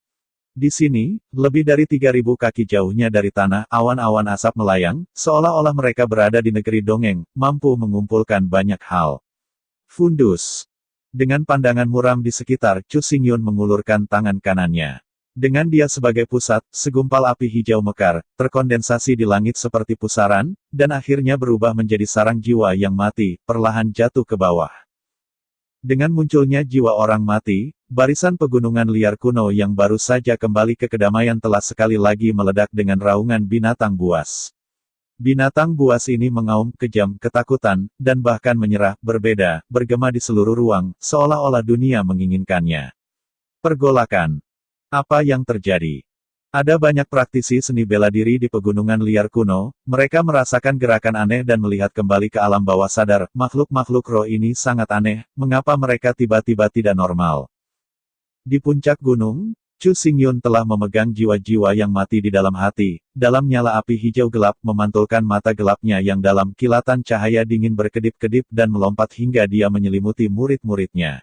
Di sini, lebih dari 3.000 kaki jauhnya dari tanah, awan-awan asap melayang, seolah-olah mereka berada di negeri dongeng, mampu mengumpulkan banyak hal. Fundus. Dengan pandangan muram di sekitar, Chu Xingyun mengulurkan tangan kanannya. Dengan dia sebagai pusat, segumpal api hijau mekar, terkondensasi di langit seperti pusaran, dan akhirnya berubah menjadi sarang jiwa yang mati, perlahan jatuh ke bawah. Dengan munculnya jiwa orang mati, barisan pegunungan liar kuno yang baru saja kembali ke kedamaian telah sekali lagi meledak dengan raungan binatang buas. Binatang buas ini mengaum, kejam, ketakutan, dan bahkan menyerah, berbeda, bergema di seluruh ruang, seolah-olah dunia menginginkannya. Pergolakan. Apa yang terjadi? Ada banyak praktisi seni bela diri di pegunungan liar kuno, mereka merasakan gerakan aneh dan melihat kembali ke alam bawah sadar, makhluk-makhluk roh ini sangat aneh, mengapa mereka tiba-tiba tidak normal? Di puncak gunung, Chu Xingyun telah memegang jiwa-jiwa yang mati di dalam hati, dalam nyala api hijau gelap memantulkan mata gelapnya yang dalam kilatan cahaya dingin berkedip-kedip dan melompat hingga dia menyelimuti murid-muridnya.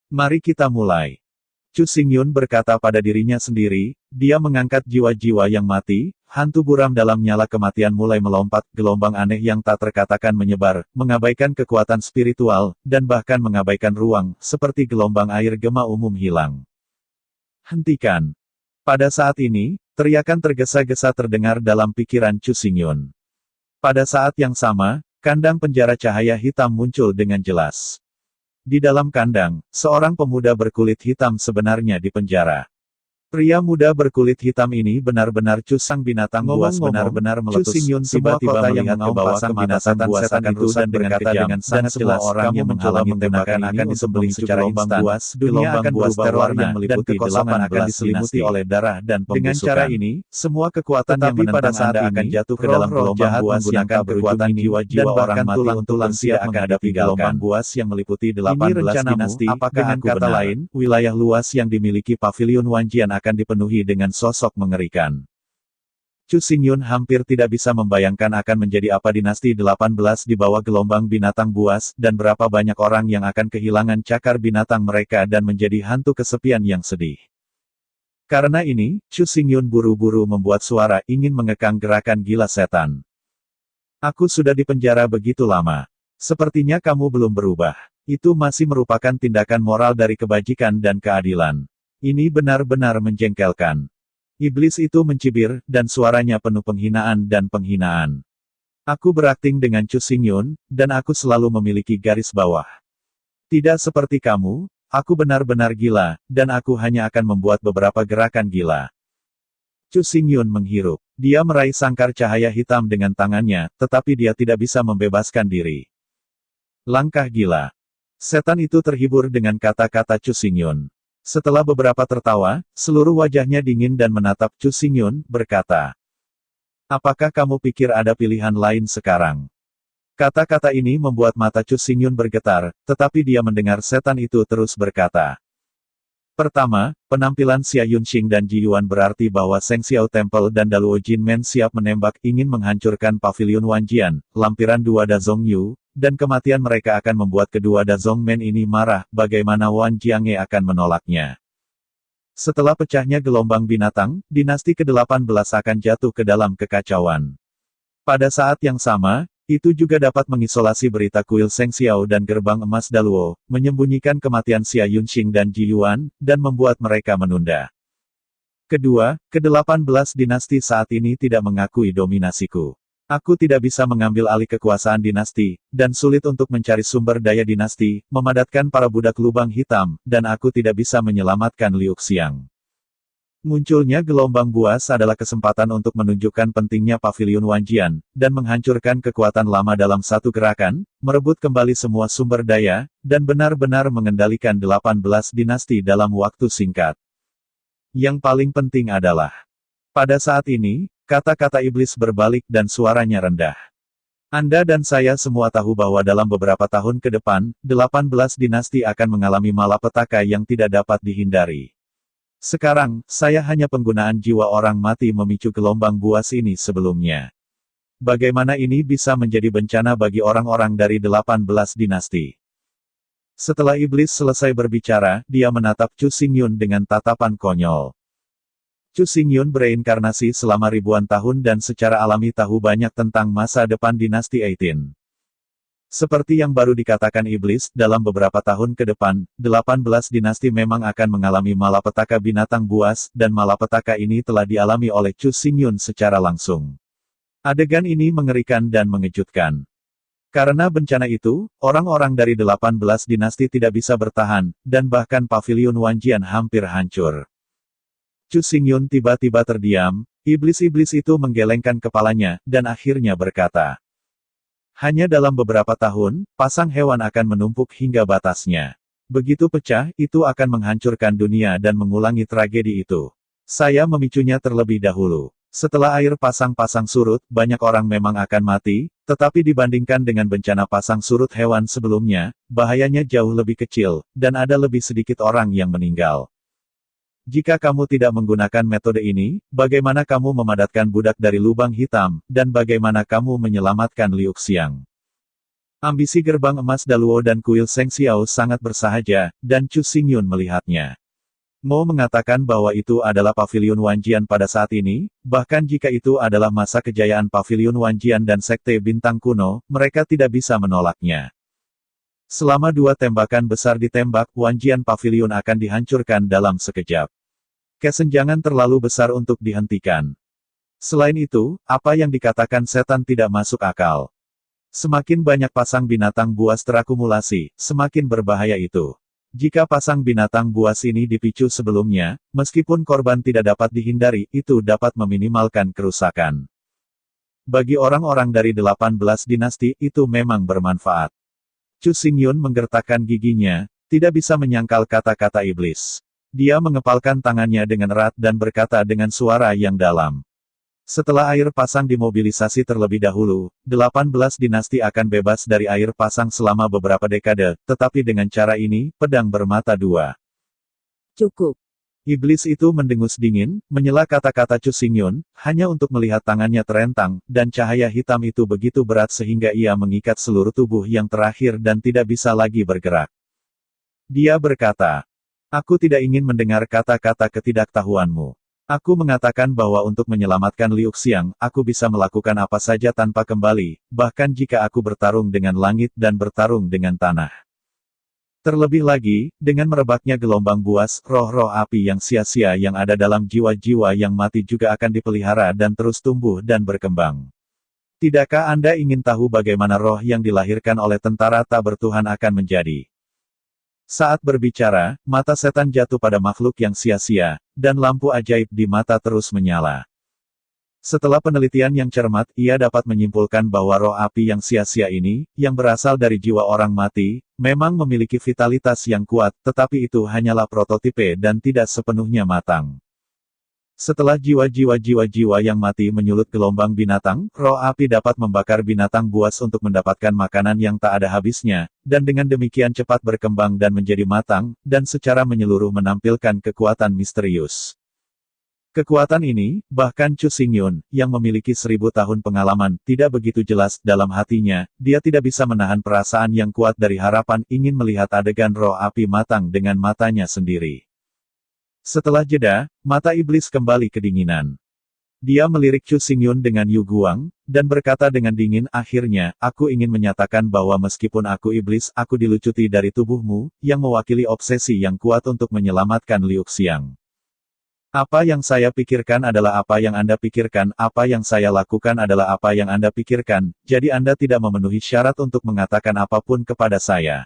Mari kita mulai. Chu Xingyun berkata pada dirinya sendiri, dia mengangkat jiwa-jiwa yang mati, hantu buram dalam nyala kematian mulai melompat, gelombang aneh yang tak terkatakan menyebar, mengabaikan kekuatan spiritual, dan bahkan mengabaikan ruang, seperti gelombang air gema umum hilang. Hentikan. Pada saat ini, teriakan tergesa-gesa terdengar dalam pikiran Chu Xingyun. Pada saat yang sama, kandang penjara cahaya hitam muncul dengan jelas. Di dalam kandang, seorang pemuda berkulit hitam sebenarnya di penjara. Pria muda berkulit hitam ini benar-benar sang binatang buas benar-benar meletus. Tiba-tiba melihat ke bawah ke binatang buas akan rusak dengan kejam, dan sangat jelas orang yang menghalangi tembakan akan disembelih secara instan. Dunia akan berubah warna, dan kekosongan akan diselimuti oleh darah dan pembusukan. Dengan cara ini, semua kekuatan yang menentang Anda akan jatuh ke dalam gelombang buas yang kekuatan jiwa-jiwa orang mati untuk lansia akan menghadapi gelombang buas yang meliputi 18 dinasti. Dengan kata lain, wilayah luas yang dimiliki Pavilion Wanjian akan dipenuhi dengan sosok mengerikan. Chu Xingyun hampir tidak bisa membayangkan akan menjadi apa dinasti 18 di bawah gelombang binatang buas, dan berapa banyak orang yang akan kehilangan cakar binatang mereka dan menjadi hantu kesepian yang sedih. Karena ini, Chu Xingyun buru-buru membuat suara ingin mengekang gerakan gila setan. Aku sudah dipenjara begitu lama. Sepertinya kamu belum berubah. Itu masih merupakan tindakan moral dari kebajikan dan keadilan. Ini benar-benar menjengkelkan. Iblis itu mencibir, dan suaranya penuh penghinaan dan penghinaan. Aku berakting dengan Chu Xingyun, dan aku selalu memiliki garis bawah. Tidak seperti kamu, aku benar-benar gila, dan aku hanya akan membuat beberapa gerakan gila. Chu Xingyun menghirup. Dia meraih sangkar cahaya hitam dengan tangannya, tetapi dia tidak bisa membebaskan diri. Langkah gila. Setan itu terhibur dengan kata-kata Chu Xingyun. Setelah beberapa tertawa, seluruh wajahnya dingin dan menatap Chu Xingyun, berkata, "Apakah kamu pikir ada pilihan lain sekarang?" Kata-kata ini membuat mata Chu Xingyun bergetar, tetapi dia mendengar setan itu terus berkata. Pertama, penampilan Xia Yunxing dan Ji Yuan berarti bahwa Seng Xiao Temple dan Daluo Jinmen siap menembak ingin menghancurkan pavilion Wanjian, lampiran dua Dazong Yu, dan kematian mereka akan membuat kedua Dazong Men ini marah, bagaimana Wan Jiange akan menolaknya. Setelah pecahnya gelombang binatang, dinasti ke-18 akan jatuh ke dalam kekacauan. Pada saat yang sama, itu juga dapat mengisolasi berita kuil Seng Xiao dan gerbang emas Daluo, menyembunyikan kematian Xia Yunxing dan Ji Yuan, dan membuat mereka menunda. Kedua, ke-18 dinasti saat ini tidak mengakui dominasiku. Aku tidak bisa mengambil alih kekuasaan dinasti, dan sulit untuk mencari sumber daya dinasti, memadatkan para budak lubang hitam, dan aku tidak bisa menyelamatkan Liu Xiang. Munculnya gelombang buas adalah kesempatan untuk menunjukkan pentingnya pavilion Wanjian, dan menghancurkan kekuatan lama dalam satu gerakan, merebut kembali semua sumber daya, dan benar-benar mengendalikan 18 dinasti dalam waktu singkat. Yang paling penting adalah, pada saat ini, kata-kata iblis berbalik dan suaranya rendah. Anda dan saya semua tahu bahwa dalam beberapa tahun ke depan, 18 dinasti akan mengalami malapetaka yang tidak dapat dihindari. Sekarang, saya hanya penggunaan jiwa orang mati memicu gelombang buas ini sebelumnya. Bagaimana ini bisa menjadi bencana bagi orang-orang dari 18 dinasti? Setelah iblis selesai berbicara, dia menatap Chu Xingyun dengan tatapan konyol. Chu Xingyun bereinkarnasi selama ribuan tahun dan secara alami tahu banyak tentang masa depan dinasti 18. Seperti yang baru dikatakan iblis, dalam beberapa tahun ke depan, 18 dinasti memang akan mengalami malapetaka binatang buas, dan malapetaka ini telah dialami oleh Chu Xingyun secara langsung. Adegan ini mengerikan dan mengejutkan. Karena bencana itu, orang-orang dari 18 dinasti tidak bisa bertahan, dan bahkan pavilion Wanjian hampir hancur. Chu Xingyun tiba-tiba terdiam, iblis-iblis itu menggelengkan kepalanya, dan akhirnya berkata. Hanya dalam beberapa tahun, pasang hewan akan menumpuk hingga batasnya. Begitu pecah, itu akan menghancurkan dunia dan mengulangi tragedi itu. Saya memicunya terlebih dahulu. Setelah air pasang-pasang surut, banyak orang memang akan mati, tetapi dibandingkan dengan bencana pasang surut hewan sebelumnya, bahayanya jauh lebih kecil, dan ada lebih sedikit orang yang meninggal. Jika kamu tidak menggunakan metode ini, bagaimana kamu memadatkan budak dari lubang hitam, dan bagaimana kamu menyelamatkan Liu Xiang? Ambisi gerbang emas Daluo dan kuil Seng Xiao sangat bersahaja, dan Chu Xingyun melihatnya. Mo mengatakan bahwa itu adalah pavilion Wanjian pada saat ini, bahkan jika itu adalah masa kejayaan pavilion Wanjian dan Sekte Bintang Kuno, mereka tidak bisa menolaknya. Selama dua tembakan besar ditembak, Wanjian Pavilion akan dihancurkan dalam sekejap. Kesenjangan terlalu besar untuk dihentikan. Selain itu, apa yang dikatakan setan tidak masuk akal. Semakin banyak pasang binatang buas terakumulasi, semakin berbahaya itu. Jika pasang binatang buas ini dipicu sebelumnya, meskipun korban tidak dapat dihindari, itu dapat meminimalkan kerusakan. Bagi orang-orang dari 18 dinasti, itu memang bermanfaat. Chu Xingyun menggertakkan giginya, tidak bisa menyangkal kata-kata iblis. Dia mengepalkan tangannya dengan erat dan berkata dengan suara yang dalam. Setelah air pasang dimobilisasi terlebih dahulu, 18 dinasti akan bebas dari air pasang selama beberapa dekade, tetapi dengan cara ini, pedang bermata dua. Cukup. Iblis itu mendengus dingin, menyela kata-kata Chu Xingyun, hanya untuk melihat tangannya terentang, dan cahaya hitam itu begitu berat sehingga ia mengikat seluruh tubuh yang terakhir dan tidak bisa lagi bergerak. Dia berkata, "Aku tidak ingin mendengar kata-kata ketidaktahuanmu. Aku mengatakan bahwa untuk menyelamatkan Liu Xiang, aku bisa melakukan apa saja tanpa kembali, bahkan jika aku bertarung dengan langit dan bertarung dengan tanah." Terlebih lagi, dengan merebaknya gelombang buas, roh-roh api yang sia-sia yang ada dalam jiwa-jiwa yang mati juga akan dipelihara dan terus tumbuh dan berkembang. Tidakkah Anda ingin tahu bagaimana roh yang dilahirkan oleh tentara tak bertuhan akan menjadi? Saat berbicara, mata setan jatuh pada makhluk yang sia-sia, dan lampu ajaib di mata terus menyala. Setelah penelitian yang cermat, ia dapat menyimpulkan bahwa roh api yang sia-sia ini, yang berasal dari jiwa orang mati, memang memiliki vitalitas yang kuat, tetapi itu hanyalah prototipe dan tidak sepenuhnya matang. Setelah jiwa-jiwa yang mati menyulut gelombang binatang, roh api dapat membakar binatang buas untuk mendapatkan makanan yang tak ada habisnya, dan dengan demikian cepat berkembang dan menjadi matang, dan secara menyeluruh menampilkan kekuatan misterius. Kekuatan ini, bahkan Chu Xingyun, yang memiliki 1000 tahun pengalaman, tidak begitu jelas dalam hatinya, dia tidak bisa menahan perasaan yang kuat dari harapan ingin melihat adegan roh api matang dengan matanya sendiri. Setelah jeda, mata iblis kembali kedinginan. Dia melirik Chu Xingyun dengan Yu Guang, dan berkata dengan dingin, "Akhirnya, aku ingin menyatakan bahwa meskipun aku iblis, aku dilucuti dari tubuhmu, yang mewakili obsesi yang kuat untuk menyelamatkan Liu Xiang. Apa yang saya pikirkan adalah apa yang Anda pikirkan, apa yang saya lakukan adalah apa yang Anda pikirkan, jadi Anda tidak memenuhi syarat untuk mengatakan apapun kepada saya."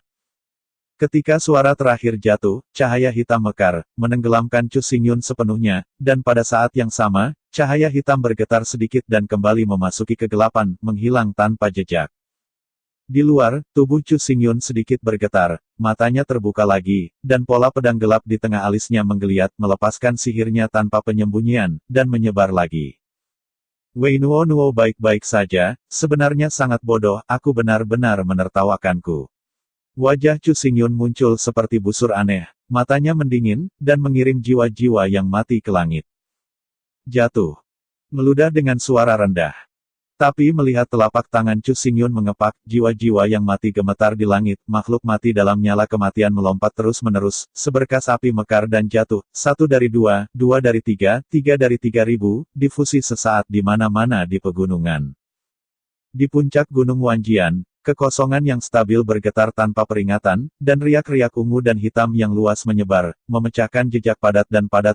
Ketika suara terakhir jatuh, cahaya hitam mekar, menenggelamkan Chu Xingyun sepenuhnya, dan pada saat yang sama, cahaya hitam bergetar sedikit dan kembali memasuki kegelapan, menghilang tanpa jejak. Di luar, tubuh Chu Xingyun sedikit bergetar, matanya terbuka lagi, dan pola pedang gelap di tengah alisnya menggeliat melepaskan sihirnya tanpa penyembunyian, dan menyebar lagi. Wei Nuo baik-baik saja, sebenarnya sangat bodoh, aku benar-benar menertawakanku. Wajah Chu Xingyun muncul seperti busur aneh, matanya mendingin, dan mengirim jiwa-jiwa yang mati ke langit. Jatuh. Meludah dengan suara rendah. Tapi melihat telapak tangan Chu Xingyun mengepak, jiwa-jiwa yang mati gemetar di langit, makhluk mati dalam nyala kematian melompat terus-menerus, seberkas api mekar dan jatuh, 1 dari 2, 2 dari 3, 3 dari 3000, difusi sesaat di mana-mana di pegunungan. Di puncak Gunung Wanjian, kekosongan yang stabil bergetar tanpa peringatan, dan riak-riak ungu dan hitam yang luas menyebar, memecahkan jejak padat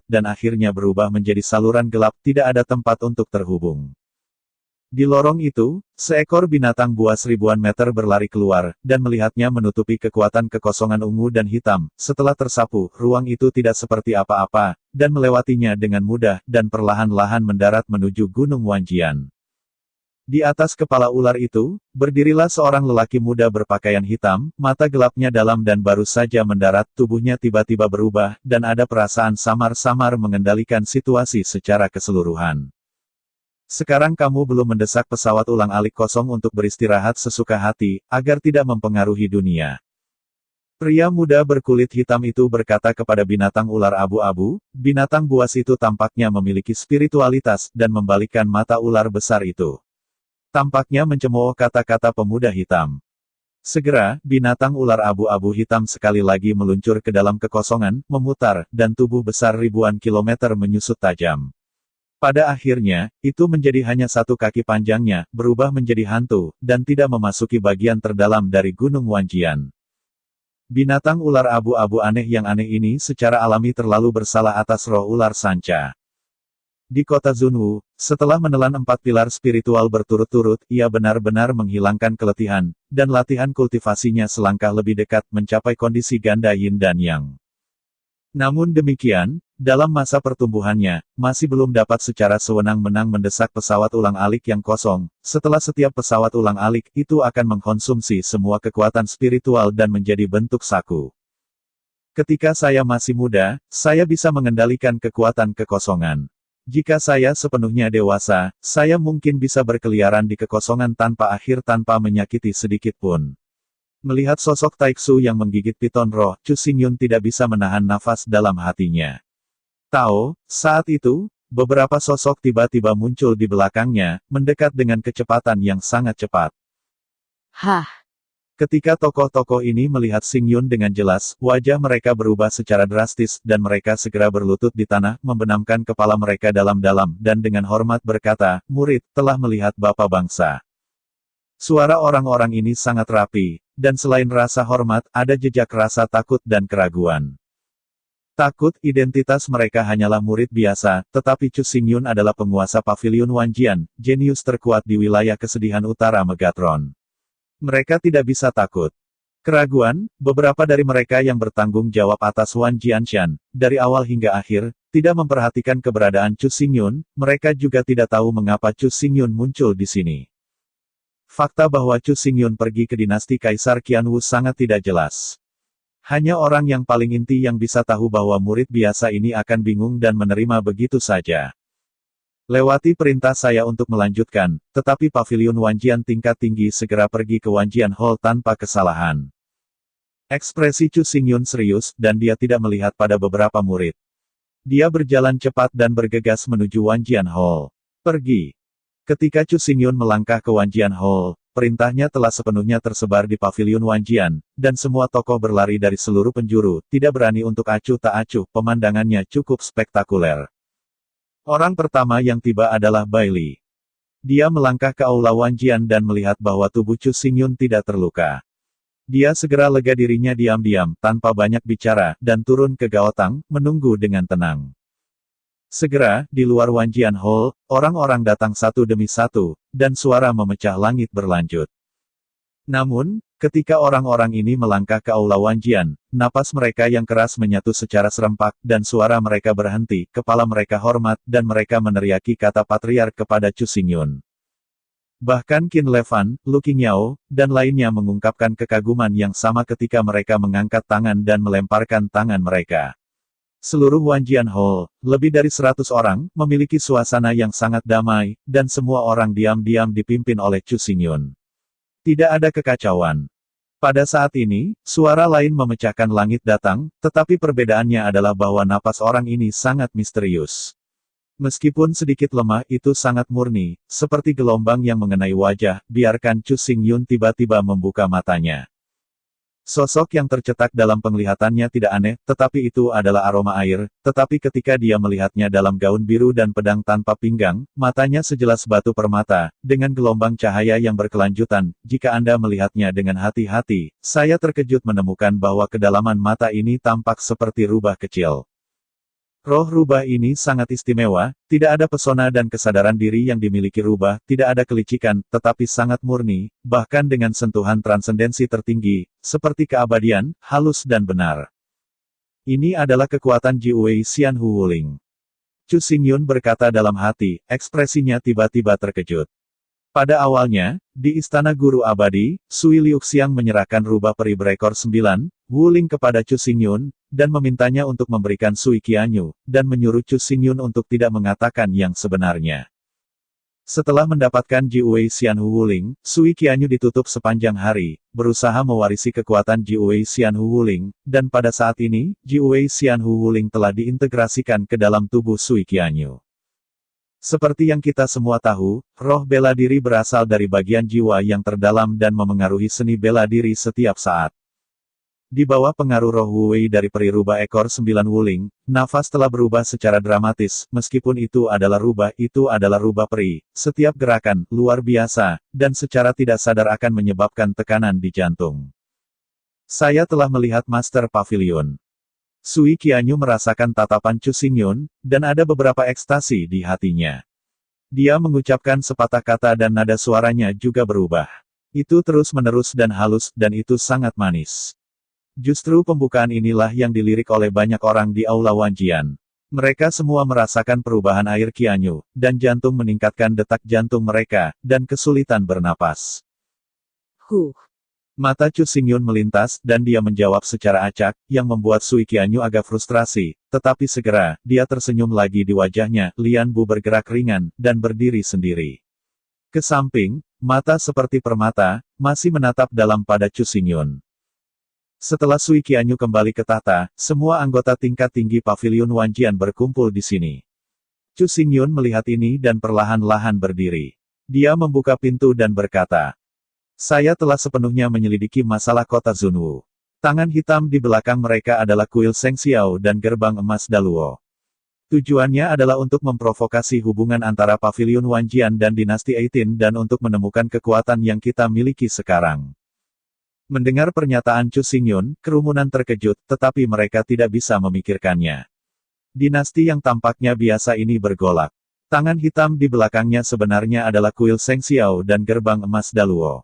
dan akhirnya berubah menjadi saluran gelap, tidak ada tempat untuk terhubung. Di lorong itu, seekor binatang buas ribuan meter berlari keluar, dan melihatnya menutupi kekuatan kekosongan ungu dan hitam. Setelah tersapu, ruang itu tidak seperti apa-apa, dan melewatinya dengan mudah, dan perlahan-lahan mendarat menuju Gunung Wanjian. Di atas kepala ular itu, berdirilah seorang lelaki muda berpakaian hitam, mata gelapnya dalam dan baru saja mendarat, tubuhnya tiba-tiba berubah, dan ada perasaan samar-samar mengendalikan situasi secara keseluruhan. "Sekarang kamu belum mendesak pesawat ulang-alik kosong untuk beristirahat sesuka hati, agar tidak mempengaruhi dunia." Pria muda berkulit hitam itu berkata kepada binatang ular abu-abu, binatang buas itu tampaknya memiliki spiritualitas, dan membalikkan mata ular besar itu. Tampaknya mencemooh kata-kata pemuda hitam. Segera, binatang ular abu-abu hitam sekali lagi meluncur ke dalam kekosongan, memutar, dan tubuh besar ribuan kilometer menyusut tajam. Pada akhirnya, itu menjadi hanya 1 kaki panjangnya, berubah menjadi hantu, dan tidak memasuki bagian terdalam dari Gunung Wanjian. Binatang ular abu-abu aneh yang aneh ini secara alami terlalu bersalah atas roh ular sanca. Di kota Zunwu, setelah menelan 4 pilar spiritual berturut-turut, ia benar-benar menghilangkan keletihan, dan latihan kultivasinya selangkah lebih dekat mencapai kondisi ganda yin dan yang. Namun demikian, dalam masa pertumbuhannya, masih belum dapat secara sewenang-wenang mendesak pesawat ulang-alik yang kosong. Setelah setiap pesawat ulang-alik, itu akan mengkonsumsi semua kekuatan spiritual dan menjadi bentuk saku. Ketika saya masih muda, saya bisa mengendalikan kekuatan kekosongan. Jika saya sepenuhnya dewasa, saya mungkin bisa berkeliaran di kekosongan tanpa akhir tanpa menyakiti sedikit pun. Melihat sosok Taiksu yang menggigit piton roh, Chu Xingyun tidak bisa menahan nafas dalam hatinya. Tao, saat itu, beberapa sosok tiba-tiba muncul di belakangnya, mendekat dengan kecepatan yang sangat cepat. Hah, Ketika tokoh-tokoh ini melihat Xing Yun dengan jelas, wajah mereka berubah secara drastis, dan mereka segera berlutut di tanah, membenamkan kepala mereka dalam-dalam, dan dengan hormat berkata, "Murid, telah melihat Bapa Bangsa." Suara orang-orang ini sangat rapi, dan selain rasa hormat, ada jejak rasa takut dan keraguan. Takut, identitas mereka hanyalah murid biasa, tetapi Chu Xingyun adalah penguasa Paviliun Wanjian, jenius terkuat di wilayah kesedihan utara Megatron. Mereka tidak bisa takut. Keraguan, beberapa dari mereka yang bertanggung jawab atas Wan Jianshan, dari awal hingga akhir, tidak memperhatikan keberadaan Chu Xingyun, mereka juga tidak tahu mengapa Chu Xingyun muncul di sini. Fakta bahwa Chu Xingyun pergi ke dinasti Kaisar Qianwu sangat tidak jelas. Hanya orang yang paling inti yang bisa tahu bahwa murid biasa ini akan bingung dan menerima begitu saja. Lewati perintah saya untuk melanjutkan, tetapi Paviliun Wanjian tingkat tinggi segera pergi ke Wanjian Hall tanpa kesalahan. Ekspresi Chu Xingyun serius, dan dia tidak melihat pada beberapa murid. Dia berjalan cepat dan bergegas menuju Wanjian Hall. Pergi. Ketika Chu Xingyun melangkah ke Wanjian Hall, perintahnya telah sepenuhnya tersebar di Paviliun Wanjian, dan semua tokoh berlari dari seluruh penjuru, tidak berani untuk acuh tak acuh, pemandangannya cukup spektakuler. Orang pertama yang tiba adalah Bai Li. Dia melangkah ke aula Wanjian dan melihat bahwa tubuh Chu Xingyun tidak terluka. Dia segera lega dirinya diam-diam, tanpa banyak bicara, dan turun ke Gaotang, menunggu dengan tenang. Segera, di luar Wanjian Hall, orang-orang datang satu demi satu, dan suara memecah langit berlanjut. Namun, ketika orang-orang ini melangkah ke aula Wanjian, napas mereka yang keras menyatu secara serempak, dan suara mereka berhenti, kepala mereka hormat, dan mereka meneriaki kata patriark kepada Chu Xingyun. Bahkan Qin Levan, Lu Qingyao, dan lainnya mengungkapkan kekaguman yang sama ketika mereka mengangkat tangan dan melemparkan tangan mereka. Seluruh Wanjian Hall, lebih dari 100 orang, memiliki suasana yang sangat damai, dan semua orang diam-diam dipimpin oleh Chu Xingyun. Tidak ada kekacauan. Pada saat ini, suara lain memecahkan langit datang, tetapi perbedaannya adalah bahwa napas orang ini sangat misterius. Meskipun sedikit lemah, itu sangat murni, seperti gelombang yang mengenai wajah, biarkan Chu Xingyun tiba-tiba membuka matanya. Sosok yang tercetak dalam penglihatannya tidak aneh, tetapi itu adalah aroma air, tetapi ketika dia melihatnya dalam gaun biru dan pedang tanpa pinggang, matanya sejelas batu permata, dengan gelombang cahaya yang berkelanjutan. Jika Anda melihatnya dengan hati-hati, saya terkejut menemukan bahwa kedalaman mata ini tampak seperti rubah kecil. Roh rubah ini sangat istimewa, tidak ada pesona dan kesadaran diri yang dimiliki rubah, tidak ada kelicikan, tetapi sangat murni, bahkan dengan sentuhan transendensi tertinggi, seperti keabadian, halus dan benar. Ini adalah kekuatan Jiwei Xian Hu Wuling. Chu Xingyun berkata dalam hati, ekspresinya tiba-tiba terkejut. Pada awalnya, di Istana Guru Abadi, Sui Liuxiang menyerahkan rubah peri berekor 9, Wuling kepada Chu Xingyun, dan memintanya untuk memberikan Sui Qianyu, dan menyuruh Chu Xingyun untuk tidak mengatakan yang sebenarnya. Setelah mendapatkan Jiwei Xian Hu Wuling, Sui Qianyu ditutup sepanjang hari, berusaha mewarisi kekuatan Jiwei Xian Hu Wuling, dan pada saat ini, Jiwei Xian Hu Wuling telah diintegrasikan ke dalam tubuh Sui Qianyu. Seperti yang kita semua tahu, roh bela diri berasal dari bagian jiwa yang terdalam dan memengaruhi seni bela diri setiap saat. Di bawah pengaruh roh Wu Wei dari peri rubah ekor 9 Wuling, nafas telah berubah secara dramatis, meskipun itu adalah rubah peri, setiap gerakan, luar biasa, dan secara tidak sadar akan menyebabkan tekanan di jantung. Saya telah melihat Master Pavilion. Sui Qianyu merasakan tatapan Chu Xingyun, dan ada beberapa ekstasi di hatinya. Dia mengucapkan sepatah kata dan nada suaranya juga berubah. Itu terus-menerus dan halus, dan itu sangat manis. Justru pembukaan inilah yang dilirik oleh banyak orang di aula Wanjian. Mereka semua merasakan perubahan air Qianyu, dan jantung meningkatkan detak jantung mereka, dan kesulitan bernapas. Mata Chu Xingyun melintas, dan dia menjawab secara acak, yang membuat Sui Qianyu agak frustrasi, tetapi segera, dia tersenyum lagi di wajahnya. Lian Bu bergerak ringan, dan berdiri sendiri. Ke samping, mata seperti permata, masih menatap dalam pada Chu Xingyun. Setelah Sui Qianyu kembali ke tahta, semua anggota tingkat tinggi Paviliun Wanjian berkumpul di sini. Chu Xingyun melihat ini dan perlahan-lahan berdiri. Dia membuka pintu dan berkata, "Saya telah sepenuhnya menyelidiki masalah kota Zunwu. Tangan hitam di belakang mereka adalah kuil Seng Xiao dan gerbang emas Daluo. Tujuannya adalah untuk memprovokasi hubungan antara Paviliun Wanjian dan dinasti Eitin dan untuk menemukan kekuatan yang kita miliki sekarang." Mendengar pernyataan Chu Xingyun, kerumunan terkejut, tetapi mereka tidak bisa memikirkannya. Dinasti yang tampaknya biasa ini bergolak. Tangan hitam di belakangnya sebenarnya adalah kuil Seng Xiao dan gerbang emas Daluo.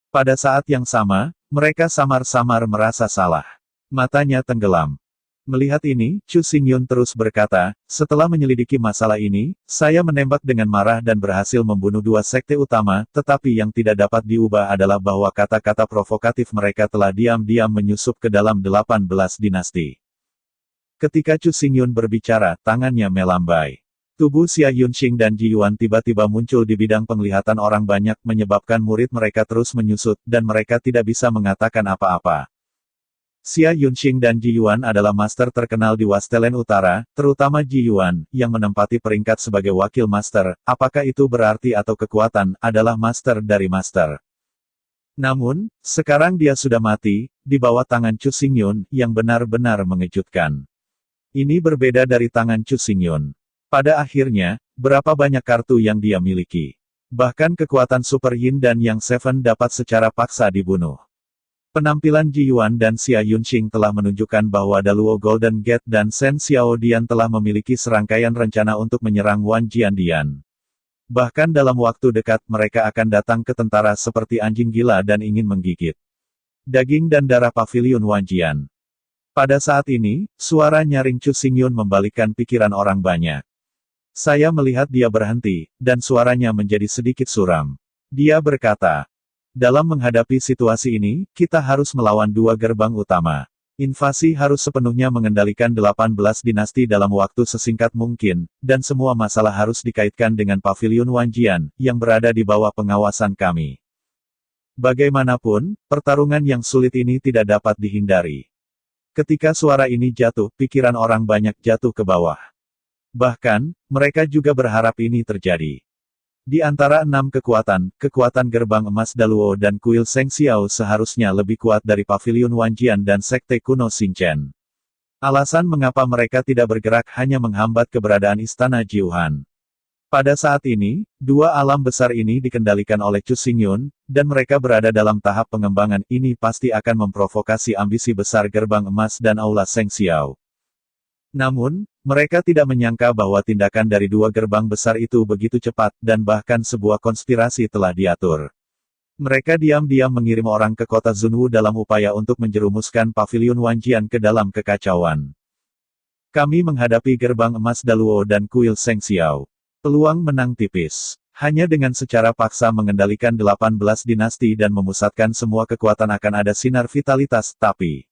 Pada saat yang sama, mereka samar-samar merasa salah. Matanya tenggelam. Melihat ini, Chu Xingyun terus berkata, "Setelah menyelidiki masalah ini, saya menembak dengan marah dan berhasil membunuh dua sekte utama, tetapi yang tidak dapat diubah adalah bahwa kata-kata provokatif mereka telah diam-diam menyusup ke dalam 18 dinasti." Ketika Chu Xingyun berbicara, tangannya melambai. Tubuh Xia Yunxing dan Ji Yuan tiba-tiba muncul di bidang penglihatan orang banyak menyebabkan murid mereka terus menyusut, dan mereka tidak bisa mengatakan apa-apa. Xia Yunxing dan Ji Yuan adalah master terkenal di Wastelen Utara, terutama Ji Yuan, yang menempati peringkat sebagai wakil master. Apakah itu berarti atau kekuatan, adalah master dari master. Namun, sekarang dia sudah mati, di bawah tangan Chu Xingyun, yang benar-benar mengejutkan. Ini berbeda dari tangan Chu Xingyun. Pada akhirnya, berapa banyak kartu yang dia miliki. Bahkan kekuatan Super Yin dan Yang Seven dapat secara paksa dibunuh. Penampilan Ji Yuan dan Xia Yunxing telah menunjukkan bahwa Daluo Golden Gate dan Shen Xiao Dian telah memiliki serangkaian rencana untuk menyerang Wan Jiandian. Bahkan dalam waktu dekat mereka akan datang ke tentara seperti anjing gila dan ingin menggigit daging dan darah Paviliun Wanjian. Pada saat ini, suara nyaring Chu Xingyun membalikkan pikiran orang banyak. Saya melihat dia berhenti, dan suaranya menjadi sedikit suram. Dia berkata, "Dalam menghadapi situasi ini, kita harus melawan dua gerbang utama. Invasi harus sepenuhnya mengendalikan 18 dinasti dalam waktu sesingkat mungkin, dan semua masalah harus dikaitkan dengan Paviliun Wanjian, yang berada di bawah pengawasan kami. Bagaimanapun, pertarungan yang sulit ini tidak dapat dihindari." Ketika suara ini jatuh, pikiran orang banyak jatuh ke bawah. Bahkan, mereka juga berharap ini terjadi. Di antara 6 kekuatan, kekuatan gerbang emas Daluo dan kuil Seng Xiao seharusnya lebih kuat dari Paviliun Wanjian dan sekte kuno Xinchen. Alasan mengapa mereka tidak bergerak hanya menghambat keberadaan istana Jiuhan. Pada saat ini, dua alam besar ini dikendalikan oleh Chu Xingyun, dan mereka berada dalam tahap pengembangan. Ini pasti akan memprovokasi ambisi besar gerbang emas dan aula Seng Xiao. Namun, mereka tidak menyangka bahwa tindakan dari dua gerbang besar itu begitu cepat, dan bahkan sebuah konspirasi telah diatur. Mereka diam-diam mengirim orang ke kota Zunwu dalam upaya untuk menjerumuskan Paviliun Wanjian ke dalam kekacauan. Kami menghadapi gerbang emas Daluo dan kuil Seng Xiao. Peluang menang tipis. Hanya dengan secara paksa mengendalikan 18 dinasti dan memusatkan semua kekuatan akan ada sinar vitalitas, tapi...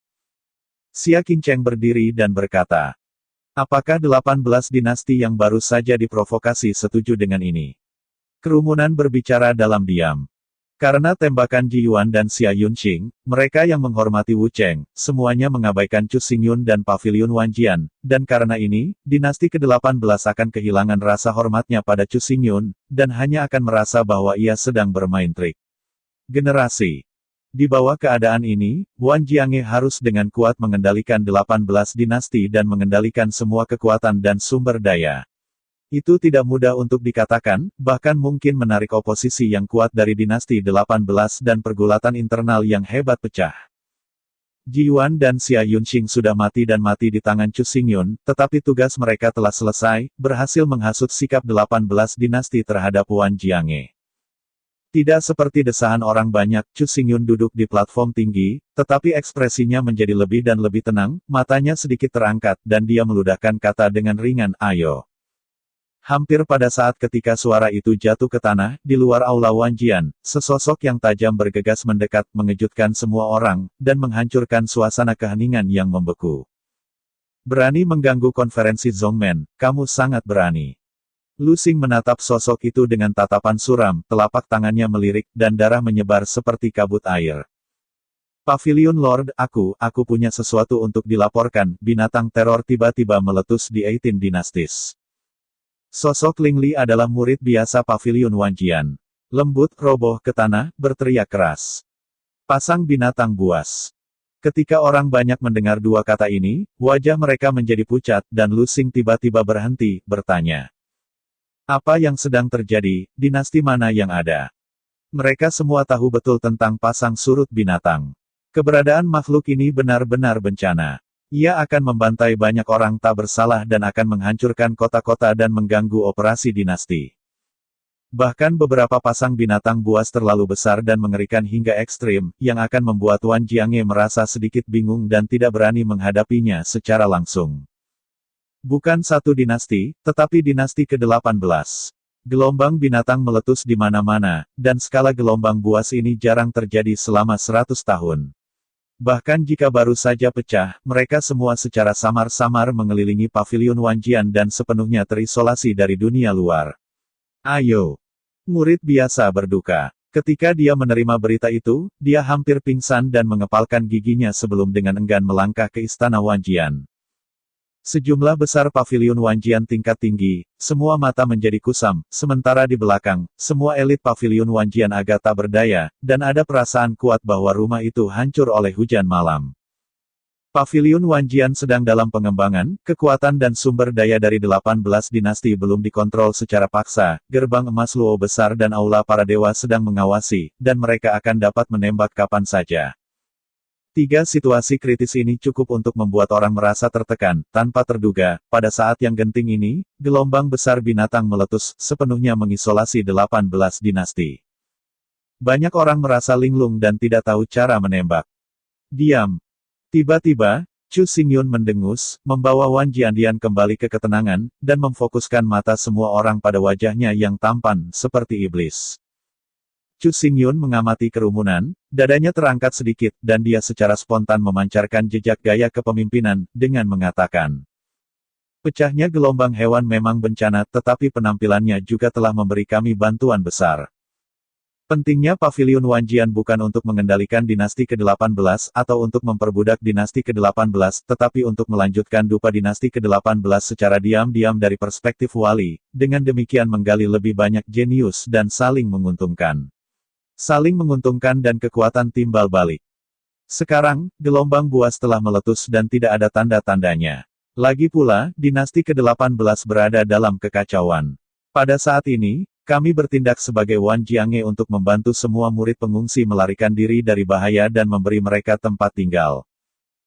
Xia Qingcheng berdiri dan berkata, "Apakah 18 dinasti yang baru saja diprovokasi setuju dengan ini?" Kerumunan berbicara dalam diam. Karena tembakan Ji Yuan dan Xia Yunxing, mereka yang menghormati Wu Cheng, semuanya mengabaikan Chu Xingyun dan Paviliun Wanjian, dan karena ini, dinasti ke-18 akan kehilangan rasa hormatnya pada Chu Xingyun, dan hanya akan merasa bahwa ia sedang bermain trik. Generasi. Di bawah keadaan ini, Wan Jiange harus dengan kuat mengendalikan 18 dinasti dan mengendalikan semua kekuatan dan sumber daya. Itu tidak mudah untuk dikatakan, bahkan mungkin menarik oposisi yang kuat dari dinasti 18 dan pergulatan internal yang hebat pecah. Ji Yuan dan Xia Yunxing sudah mati dan mati di tangan Chu Xingyun, tetapi tugas mereka telah selesai, berhasil menghasut sikap 18 dinasti terhadap Wan Jiange. Tidak seperti desahan orang banyak, Chu Xingyun duduk di platform tinggi, tetapi ekspresinya menjadi lebih dan lebih tenang, matanya sedikit terangkat, dan dia meludahkan kata dengan ringan, "Ayo." Hampir pada saat ketika suara itu jatuh ke tanah, di luar aula Wanjian, sesosok yang tajam bergegas mendekat, mengejutkan semua orang, dan menghancurkan suasana keheningan yang membeku. "Berani mengganggu konferensi Zongmen, kamu sangat berani." Lu Xing menatap sosok itu dengan tatapan suram, telapak tangannya melirik, dan darah menyebar seperti kabut air. Pavilion Lord, aku punya sesuatu untuk dilaporkan. Binatang teror tiba-tiba meletus di 18 Dynasties. Sosok Ling Li adalah murid biasa Pavilion Wanjian. Lembut, roboh ke tanah, berteriak keras. Pasang binatang buas. Ketika orang banyak mendengar dua kata ini, wajah mereka menjadi pucat, dan Lu Xing tiba-tiba berhenti, bertanya. Apa yang sedang terjadi, dinasti mana yang ada? Mereka semua tahu betul tentang pasang surut binatang. Keberadaan makhluk ini benar-benar bencana. Ia akan membantai banyak orang tak bersalah dan akan menghancurkan kota-kota dan mengganggu operasi dinasti. Bahkan beberapa pasang binatang buas terlalu besar dan mengerikan hingga ekstrim, yang akan membuat Wan Jiange merasa sedikit bingung dan tidak berani menghadapinya secara langsung. Bukan satu dinasti, tetapi dinasti ke-18. Gelombang binatang meletus di mana-mana, dan skala gelombang buas ini jarang terjadi selama 100 tahun. Bahkan jika baru saja pecah, mereka semua secara samar-samar mengelilingi Pavilion Wanjian dan sepenuhnya terisolasi dari dunia luar. Ayo! Murid biasa berduka. Ketika dia menerima berita itu, dia hampir pingsan dan mengepalkan giginya sebelum dengan enggan melangkah ke istana Wanjian. Sejumlah besar Pavilion Wanjian tingkat tinggi, semua mata menjadi kusam, sementara di belakang, semua elit Pavilion Wanjian agak tak berdaya, dan ada perasaan kuat bahwa rumah itu hancur oleh hujan malam. Pavilion Wanjian sedang dalam pengembangan, kekuatan dan sumber daya dari 18 dinasti belum dikontrol secara paksa, gerbang emas Luo besar dan aula para dewa sedang mengawasi, dan mereka akan dapat menembak kapan saja. Tiga situasi kritis ini cukup untuk membuat orang merasa tertekan, tanpa terduga, pada saat yang genting ini, gelombang besar binatang meletus, sepenuhnya mengisolasi 18 dinasti. Banyak orang merasa linglung dan tidak tahu cara menembak. Diam. Tiba-tiba, Chu Xingyun mendengus, membawa Wan Jiandian kembali ke ketenangan, dan memfokuskan mata semua orang pada wajahnya yang tampan, seperti iblis. Chu Xingyun mengamati kerumunan, dadanya terangkat sedikit, dan dia secara spontan memancarkan jejak gaya kepemimpinan, dengan mengatakan. Pecahnya gelombang hewan memang bencana, tetapi penampilannya juga telah memberi kami bantuan besar. Pentingnya Pavilion Wanjian bukan untuk mengendalikan dinasti ke-18 atau untuk memperbudak dinasti ke-18, tetapi untuk melanjutkan dupa dinasti ke-18 secara diam-diam dari perspektif wali, dengan demikian menggali lebih banyak jenius dan saling menguntungkan. Saling menguntungkan dan kekuatan timbal balik. Sekarang, gelombang buas telah meletus dan tidak ada tanda-tandanya. Lagi pula, dinasti ke-18 berada dalam kekacauan. Pada saat ini, kami bertindak sebagai Wan Jiange untuk membantu semua murid pengungsi melarikan diri dari bahaya dan memberi mereka tempat tinggal.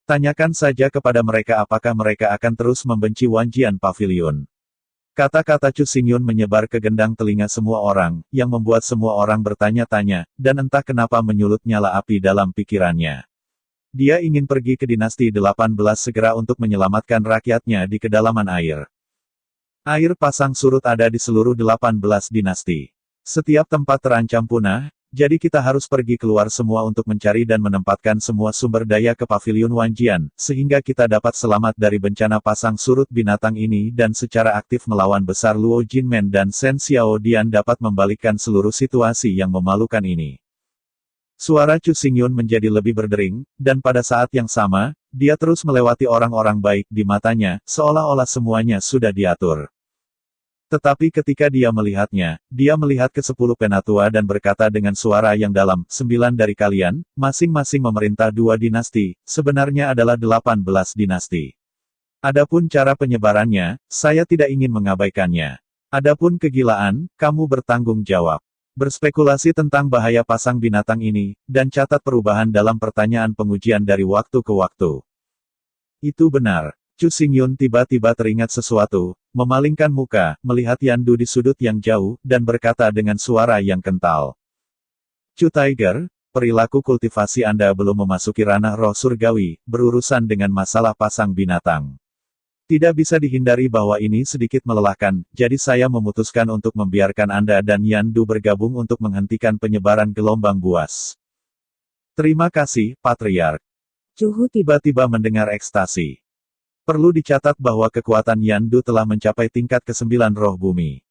Tanyakan saja kepada mereka apakah mereka akan terus membenci Wanjian Pavilion. Kata-kata Chu Xingyun menyebar ke gendang telinga semua orang, yang membuat semua orang bertanya-tanya, dan entah kenapa menyulut nyala api dalam pikirannya. Dia ingin pergi ke dinasti 18 segera untuk menyelamatkan rakyatnya di kedalaman air. Air pasang surut ada di seluruh 18 dinasti. Setiap tempat terancam punah, jadi kita harus pergi keluar semua untuk mencari dan menempatkan semua sumber daya ke Pavilion Wanjian, sehingga kita dapat selamat dari bencana pasang surut binatang ini dan secara aktif melawan besar Luo Jinmen dan Shen Xiaodian dapat membalikkan seluruh situasi yang memalukan ini. Suara Chu Xingyun menjadi lebih berdering, dan pada saat yang sama, dia terus melewati orang-orang baik di matanya, seolah-olah semuanya sudah diatur. Tetapi ketika dia melihatnya, dia melihat ke-10 penatua dan berkata dengan suara yang dalam, 9 dari kalian, masing-masing memerintah 2 dinasti, sebenarnya adalah 18 dinasti. Adapun cara penyebarannya, saya tidak ingin mengabaikannya. Adapun kegilaan, kamu bertanggung jawab. Berspekulasi tentang bahaya pasang binatang ini, dan catat perubahan dalam pertanyaan pengujian dari waktu ke waktu. Itu benar. Chu Xingyun tiba-tiba teringat sesuatu, memalingkan muka, melihat Yandu di sudut yang jauh, dan berkata dengan suara yang kental. Chu Tiger, perilaku kultivasi Anda belum memasuki ranah roh surgawi, berurusan dengan masalah pasang binatang. Tidak bisa dihindari bahwa ini sedikit melelahkan, jadi saya memutuskan untuk membiarkan Anda dan Yandu bergabung untuk menghentikan penyebaran gelombang buas. Terima kasih, Patriark. Chu Hu tiba-tiba mendengar ekstasi. Perlu dicatat bahwa kekuatan Yandu telah mencapai tingkat ke-9 roh bumi.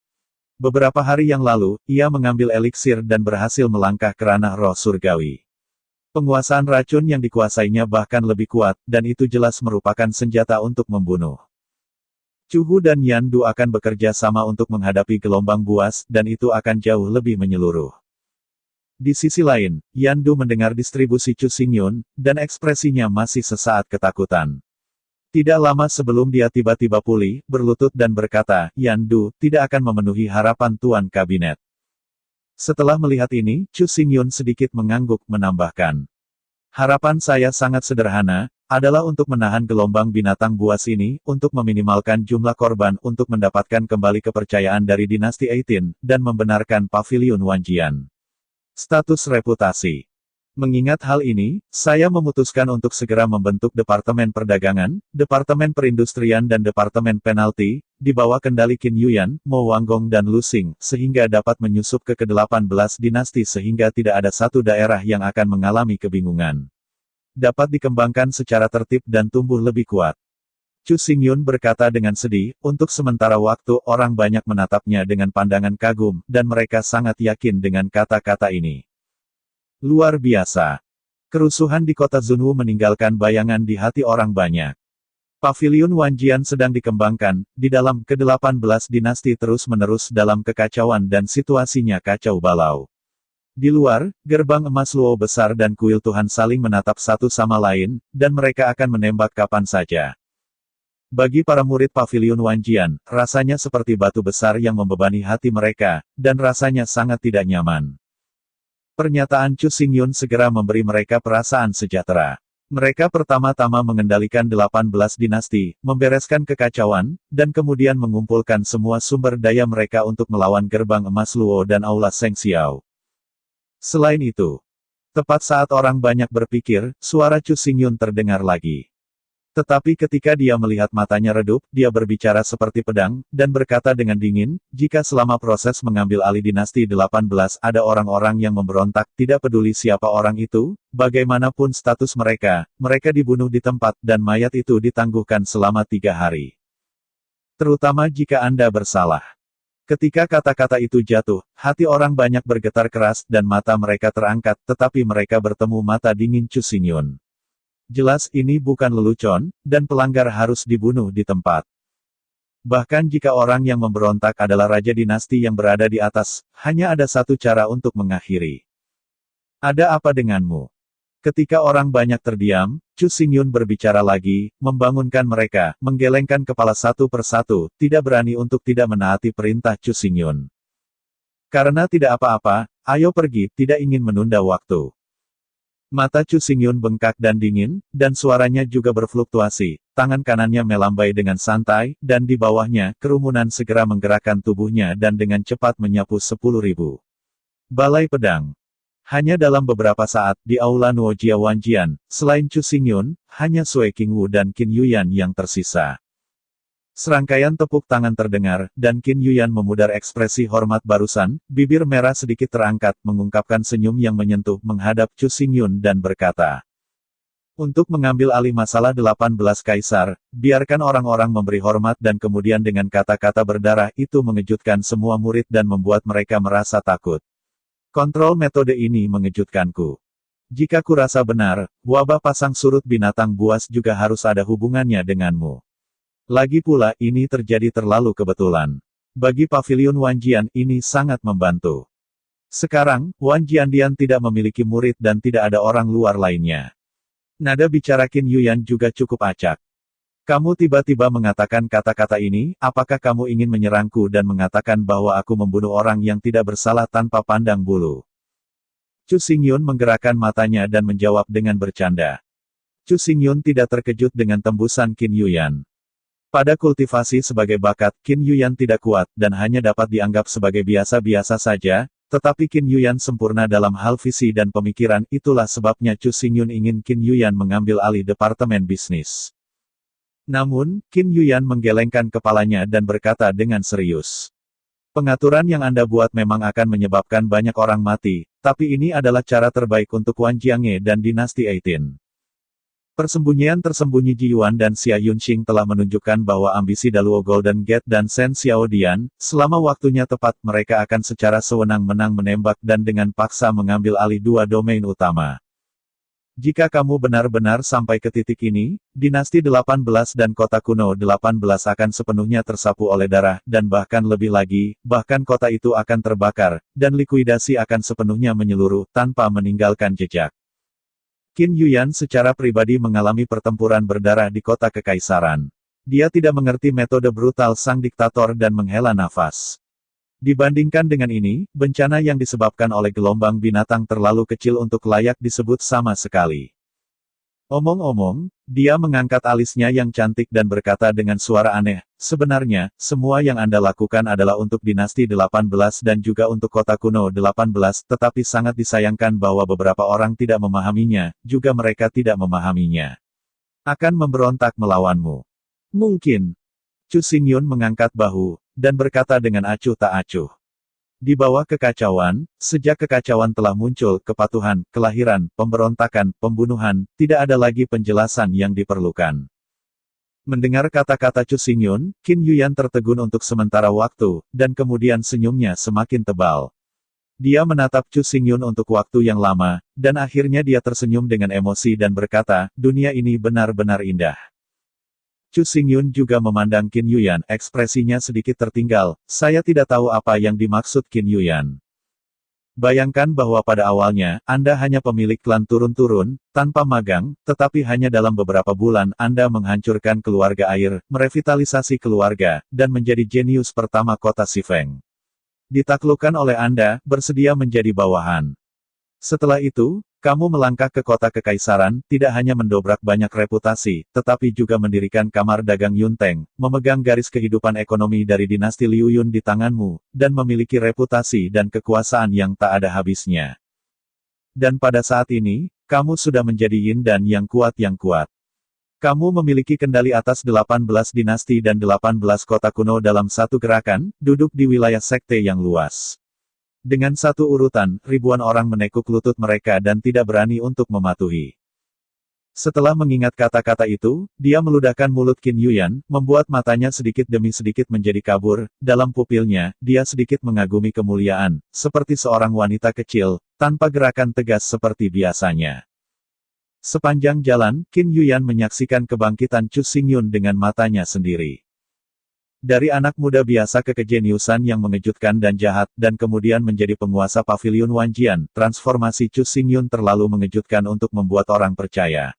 Beberapa hari yang lalu, ia mengambil eliksir dan berhasil melangkah ke ranah roh surgawi. Penguasaan racun yang dikuasainya bahkan lebih kuat, dan itu jelas merupakan senjata untuk membunuh. Cuhu dan Yandu akan bekerja sama untuk menghadapi gelombang buas, dan itu akan jauh lebih menyeluruh. Di sisi lain, Yandu mendengar distribusi Chu Xingyun, dan ekspresinya masih sesaat ketakutan. Tidak lama sebelum dia tiba-tiba pulih, berlutut dan berkata, Yandu, tidak akan memenuhi harapan Tuan Kabinet. Setelah melihat ini, Chu Xingyun sedikit mengangguk menambahkan. Harapan saya sangat sederhana, adalah untuk menahan gelombang binatang buas ini, untuk meminimalkan jumlah korban untuk mendapatkan kembali kepercayaan dari dinasti 18, dan membenarkan Paviliun Wanjian. Status reputasi. Mengingat hal ini, saya memutuskan untuk segera membentuk Departemen Perdagangan, Departemen Perindustrian dan Departemen Penalti, di bawah kendali Qin Yuyan, Mo Wanggong dan Lu Xing, sehingga dapat menyusup ke ke-18 dinasti sehingga tidak ada satu daerah yang akan mengalami kebingungan. Dapat dikembangkan secara tertib dan tumbuh lebih kuat. Chu Xingyun berkata dengan sedih, untuk sementara waktu orang banyak menatapnya dengan pandangan kagum, dan mereka sangat yakin dengan kata-kata ini. Luar biasa. Kerusuhan di kota Zunwu meninggalkan bayangan di hati orang banyak. Paviliun Wanjian sedang dikembangkan, di dalam ke-18 dinasti terus-menerus dalam kekacauan dan situasinya kacau balau. Di luar, gerbang emas Luo besar dan kuil Tuhan saling menatap satu sama lain, dan mereka akan menembak kapan saja. Bagi para murid Paviliun Wanjian, rasanya seperti batu besar yang membebani hati mereka, dan rasanya sangat tidak nyaman. Pernyataan Chu Xingyun segera memberi mereka perasaan sejahtera. Mereka pertama-tama mengendalikan 18 dinasti, membereskan kekacauan, dan kemudian mengumpulkan semua sumber daya mereka untuk melawan gerbang emas Luo dan Aula Seng Xiao. Selain itu, tepat saat orang banyak berpikir, suara Chu Xingyun terdengar lagi. Tetapi ketika dia melihat matanya redup, dia berbicara seperti pedang, dan berkata dengan dingin, jika selama proses mengambil alih dinasti 18 ada orang-orang yang memberontak, tidak peduli siapa orang itu, bagaimanapun status mereka, mereka dibunuh di tempat, dan mayat itu ditangguhkan selama 3 hari. Terutama jika Anda bersalah. Ketika kata-kata itu jatuh, hati orang banyak bergetar keras, dan mata mereka terangkat, tetapi mereka bertemu mata dingin Chu Xingyun. Jelas ini bukan lelucon, dan pelanggar harus dibunuh di tempat. Bahkan jika orang yang memberontak adalah raja dinasti yang berada di atas, hanya ada satu cara untuk mengakhiri. Ada apa denganmu? Ketika orang banyak terdiam, Chu Xingyun berbicara lagi, membangunkan mereka, menggelengkan kepala satu persatu, tidak berani untuk tidak menaati perintah Chu Xingyun. Karena tidak apa-apa, ayo pergi, tidak ingin menunda waktu. Mata Chu Xingyun bengkak dan dingin, dan suaranya juga berfluktuasi, tangan kanannya melambai dengan santai, dan di bawahnya, kerumunan segera menggerakkan tubuhnya dan dengan cepat menyapu 10.000 balai pedang. Hanya dalam beberapa saat, di Aula Nuojia Wanjian, selain Chu Xingyun, hanya Sui Qingwu dan Qin Yuyan yang tersisa. Serangkaian tepuk tangan terdengar, dan Qin Yuyan memudar ekspresi hormat barusan, bibir merah sedikit terangkat, mengungkapkan senyum yang menyentuh menghadap Chu Xingyun dan berkata, untuk mengambil alih masalah 18 kaisar, biarkan orang-orang memberi hormat dan kemudian dengan kata-kata berdarah itu mengejutkan semua murid dan membuat mereka merasa takut. Kontrol metode ini mengejutkanku. Jika kurasa benar, wabah pasang surut binatang buas juga harus ada hubungannya denganmu. Lagi pula, ini terjadi terlalu kebetulan. Bagi Paviliun Wanjian, ini sangat membantu. Sekarang, Wanjiandian tidak memiliki murid dan tidak ada orang luar lainnya. Nada bicara Qin Yuyan juga cukup acak. Kamu tiba-tiba mengatakan kata-kata ini, apakah kamu ingin menyerangku dan mengatakan bahwa aku membunuh orang yang tidak bersalah tanpa pandang bulu? Chu Xingyun menggerakkan matanya dan menjawab dengan bercanda. Chu Xingyun tidak terkejut dengan tembusan Qin Yuyan. Pada kultivasi sebagai bakat, Qin Yuyan tidak kuat, dan hanya dapat dianggap sebagai biasa-biasa saja, tetapi Qin Yuyan sempurna dalam hal visi dan pemikiran, itulah sebabnya Chu Xingyun ingin Qin Yuyan mengambil alih departemen bisnis. Namun, Qin Yuyan menggelengkan kepalanya dan berkata dengan serius. Pengaturan yang Anda buat memang akan menyebabkan banyak orang mati, tapi ini adalah cara terbaik untuk Wan Jiange dan dinasti 18. Persembunyian tersembunyi Ji Yuan dan Xia Yunxing telah menunjukkan bahwa ambisi Daluo Golden Gate dan Shen Xiaodian, selama waktunya tepat mereka akan secara sewenang-wenang menembak dan dengan paksa mengambil alih 2 domain utama. Jika kamu benar-benar sampai ke titik ini, dinasti 18 dan kota kuno 18 akan sepenuhnya tersapu oleh darah, dan bahkan lebih lagi, bahkan kota itu akan terbakar, dan likuidasi akan sepenuhnya menyeluruh, tanpa meninggalkan jejak. Qin Yuyan secara pribadi mengalami pertempuran berdarah di kota kekaisaran. Dia tidak mengerti metode brutal sang diktator dan menghela nafas. Dibandingkan dengan ini, bencana yang disebabkan oleh gelombang binatang terlalu kecil untuk layak disebut sama sekali. Omong-omong, dia mengangkat alisnya yang cantik dan berkata dengan suara aneh, sebenarnya, semua yang Anda lakukan adalah untuk dinasti 18 dan juga untuk kota kuno 18, tetapi sangat disayangkan bahwa beberapa orang tidak memahaminya, juga mereka tidak memahaminya. Akan memberontak melawanmu. Mungkin. Chu Xingyun mengangkat bahu, dan berkata dengan acuh tak acuh. Di bawah kekacauan, sejak kekacauan telah muncul, kepatuhan, kelahiran, pemberontakan, pembunuhan, tidak ada lagi penjelasan yang diperlukan. Mendengar kata-kata Chu Xingyun, Qin Yuyan tertegun untuk sementara waktu, dan kemudian senyumnya semakin tebal. Dia menatap Chu Xingyun untuk waktu yang lama, dan akhirnya dia tersenyum dengan emosi dan berkata, dunia ini benar-benar indah. Chu Xingyun juga memandang Qin Yuyan, ekspresinya sedikit tertinggal, saya tidak tahu apa yang dimaksud Qin Yuyan. Bayangkan bahwa pada awalnya, Anda hanya pemilik klan turun-turun, tanpa magang, tetapi hanya dalam beberapa bulan Anda menghancurkan keluarga air, merevitalisasi keluarga, dan menjadi jenius pertama kota Xifeng. Ditaklukkan oleh Anda, bersedia menjadi bawahan. Setelah itu, kamu melangkah ke kota kekaisaran, tidak hanya mendobrak banyak reputasi, tetapi juga mendirikan kamar dagang Yunteng, memegang garis kehidupan ekonomi dari dinasti Liu Yun di tanganmu, dan memiliki reputasi dan kekuasaan yang tak ada habisnya. Dan pada saat ini, kamu sudah menjadi yin dan yang kuat yang kuat. Kamu memiliki kendali atas 18 dinasti dan 18 kota kuno dalam satu gerakan, duduk di wilayah sekte yang luas. Dengan satu urutan, ribuan orang menekuk lutut mereka dan tidak berani untuk mematuhi. Setelah mengingat kata-kata itu, dia meludahkan mulut Qin Yuyan, membuat matanya sedikit demi sedikit menjadi kabur, dalam pupilnya, dia sedikit mengagumi kemuliaan, seperti seorang wanita kecil, tanpa gerakan tegas seperti biasanya. Sepanjang jalan, Qin Yuyan menyaksikan kebangkitan Chu Xingyun dengan matanya sendiri. Dari anak muda biasa ke kejeniusan yang mengejutkan dan jahat, dan kemudian menjadi penguasa pavilion Wanjian, transformasi Chu Xingyun terlalu mengejutkan untuk membuat orang percaya.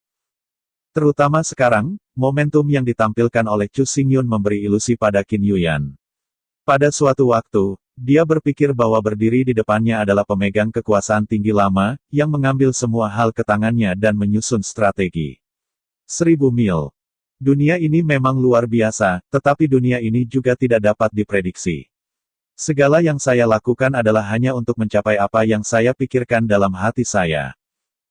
Terutama sekarang, momentum yang ditampilkan oleh Chu Xingyun memberi ilusi pada Qin Yuyan. Pada suatu waktu, dia berpikir bahwa berdiri di depannya adalah pemegang kekuasaan tinggi lama, yang mengambil semua hal ke tangannya dan menyusun strategi. 1000 mil. Dunia ini memang luar biasa, tetapi dunia ini juga tidak dapat diprediksi. Segala yang saya lakukan adalah hanya untuk mencapai apa yang saya pikirkan dalam hati saya.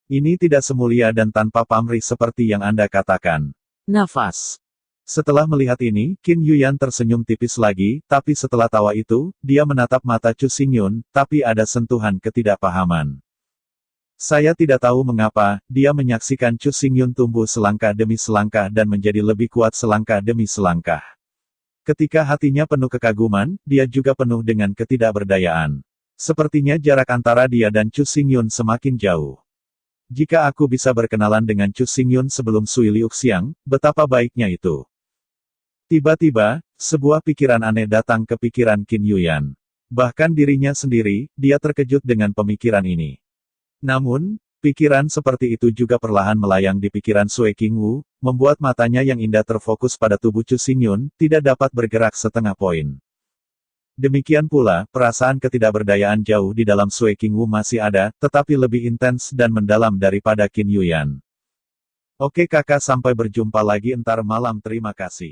Ini tidak semulia dan tanpa pamrih seperti yang Anda katakan. Nafas. Setelah melihat ini, Qin Yuyan tersenyum tipis lagi, tapi setelah tawa itu, dia menatap mata Chu Xingyun, tapi ada sentuhan ketidakpahaman. Saya tidak tahu mengapa, dia menyaksikan Chu Xingyun tumbuh selangkah demi selangkah dan menjadi lebih kuat selangkah demi selangkah. Ketika hatinya penuh kekaguman, dia juga penuh dengan ketidakberdayaan. Sepertinya jarak antara dia dan Chu Xingyun semakin jauh. Jika aku bisa berkenalan dengan Chu Xingyun sebelum Sui Liuxiang, betapa baiknya itu. Tiba-tiba, sebuah pikiran aneh datang ke pikiran Qin Yuyan. Bahkan dirinya sendiri, dia terkejut dengan pemikiran ini. Namun, pikiran seperti itu juga perlahan melayang di pikiran Sui Qingwu, membuat matanya yang indah terfokus pada tubuh Chu Xingyun, tidak dapat bergerak setengah poin. Demikian pula, perasaan ketidakberdayaan jauh di dalam Sui Qingwu masih ada, tetapi lebih intens dan mendalam daripada Qin Yuyan. Oke kakak, sampai berjumpa lagi entar malam, terima kasih.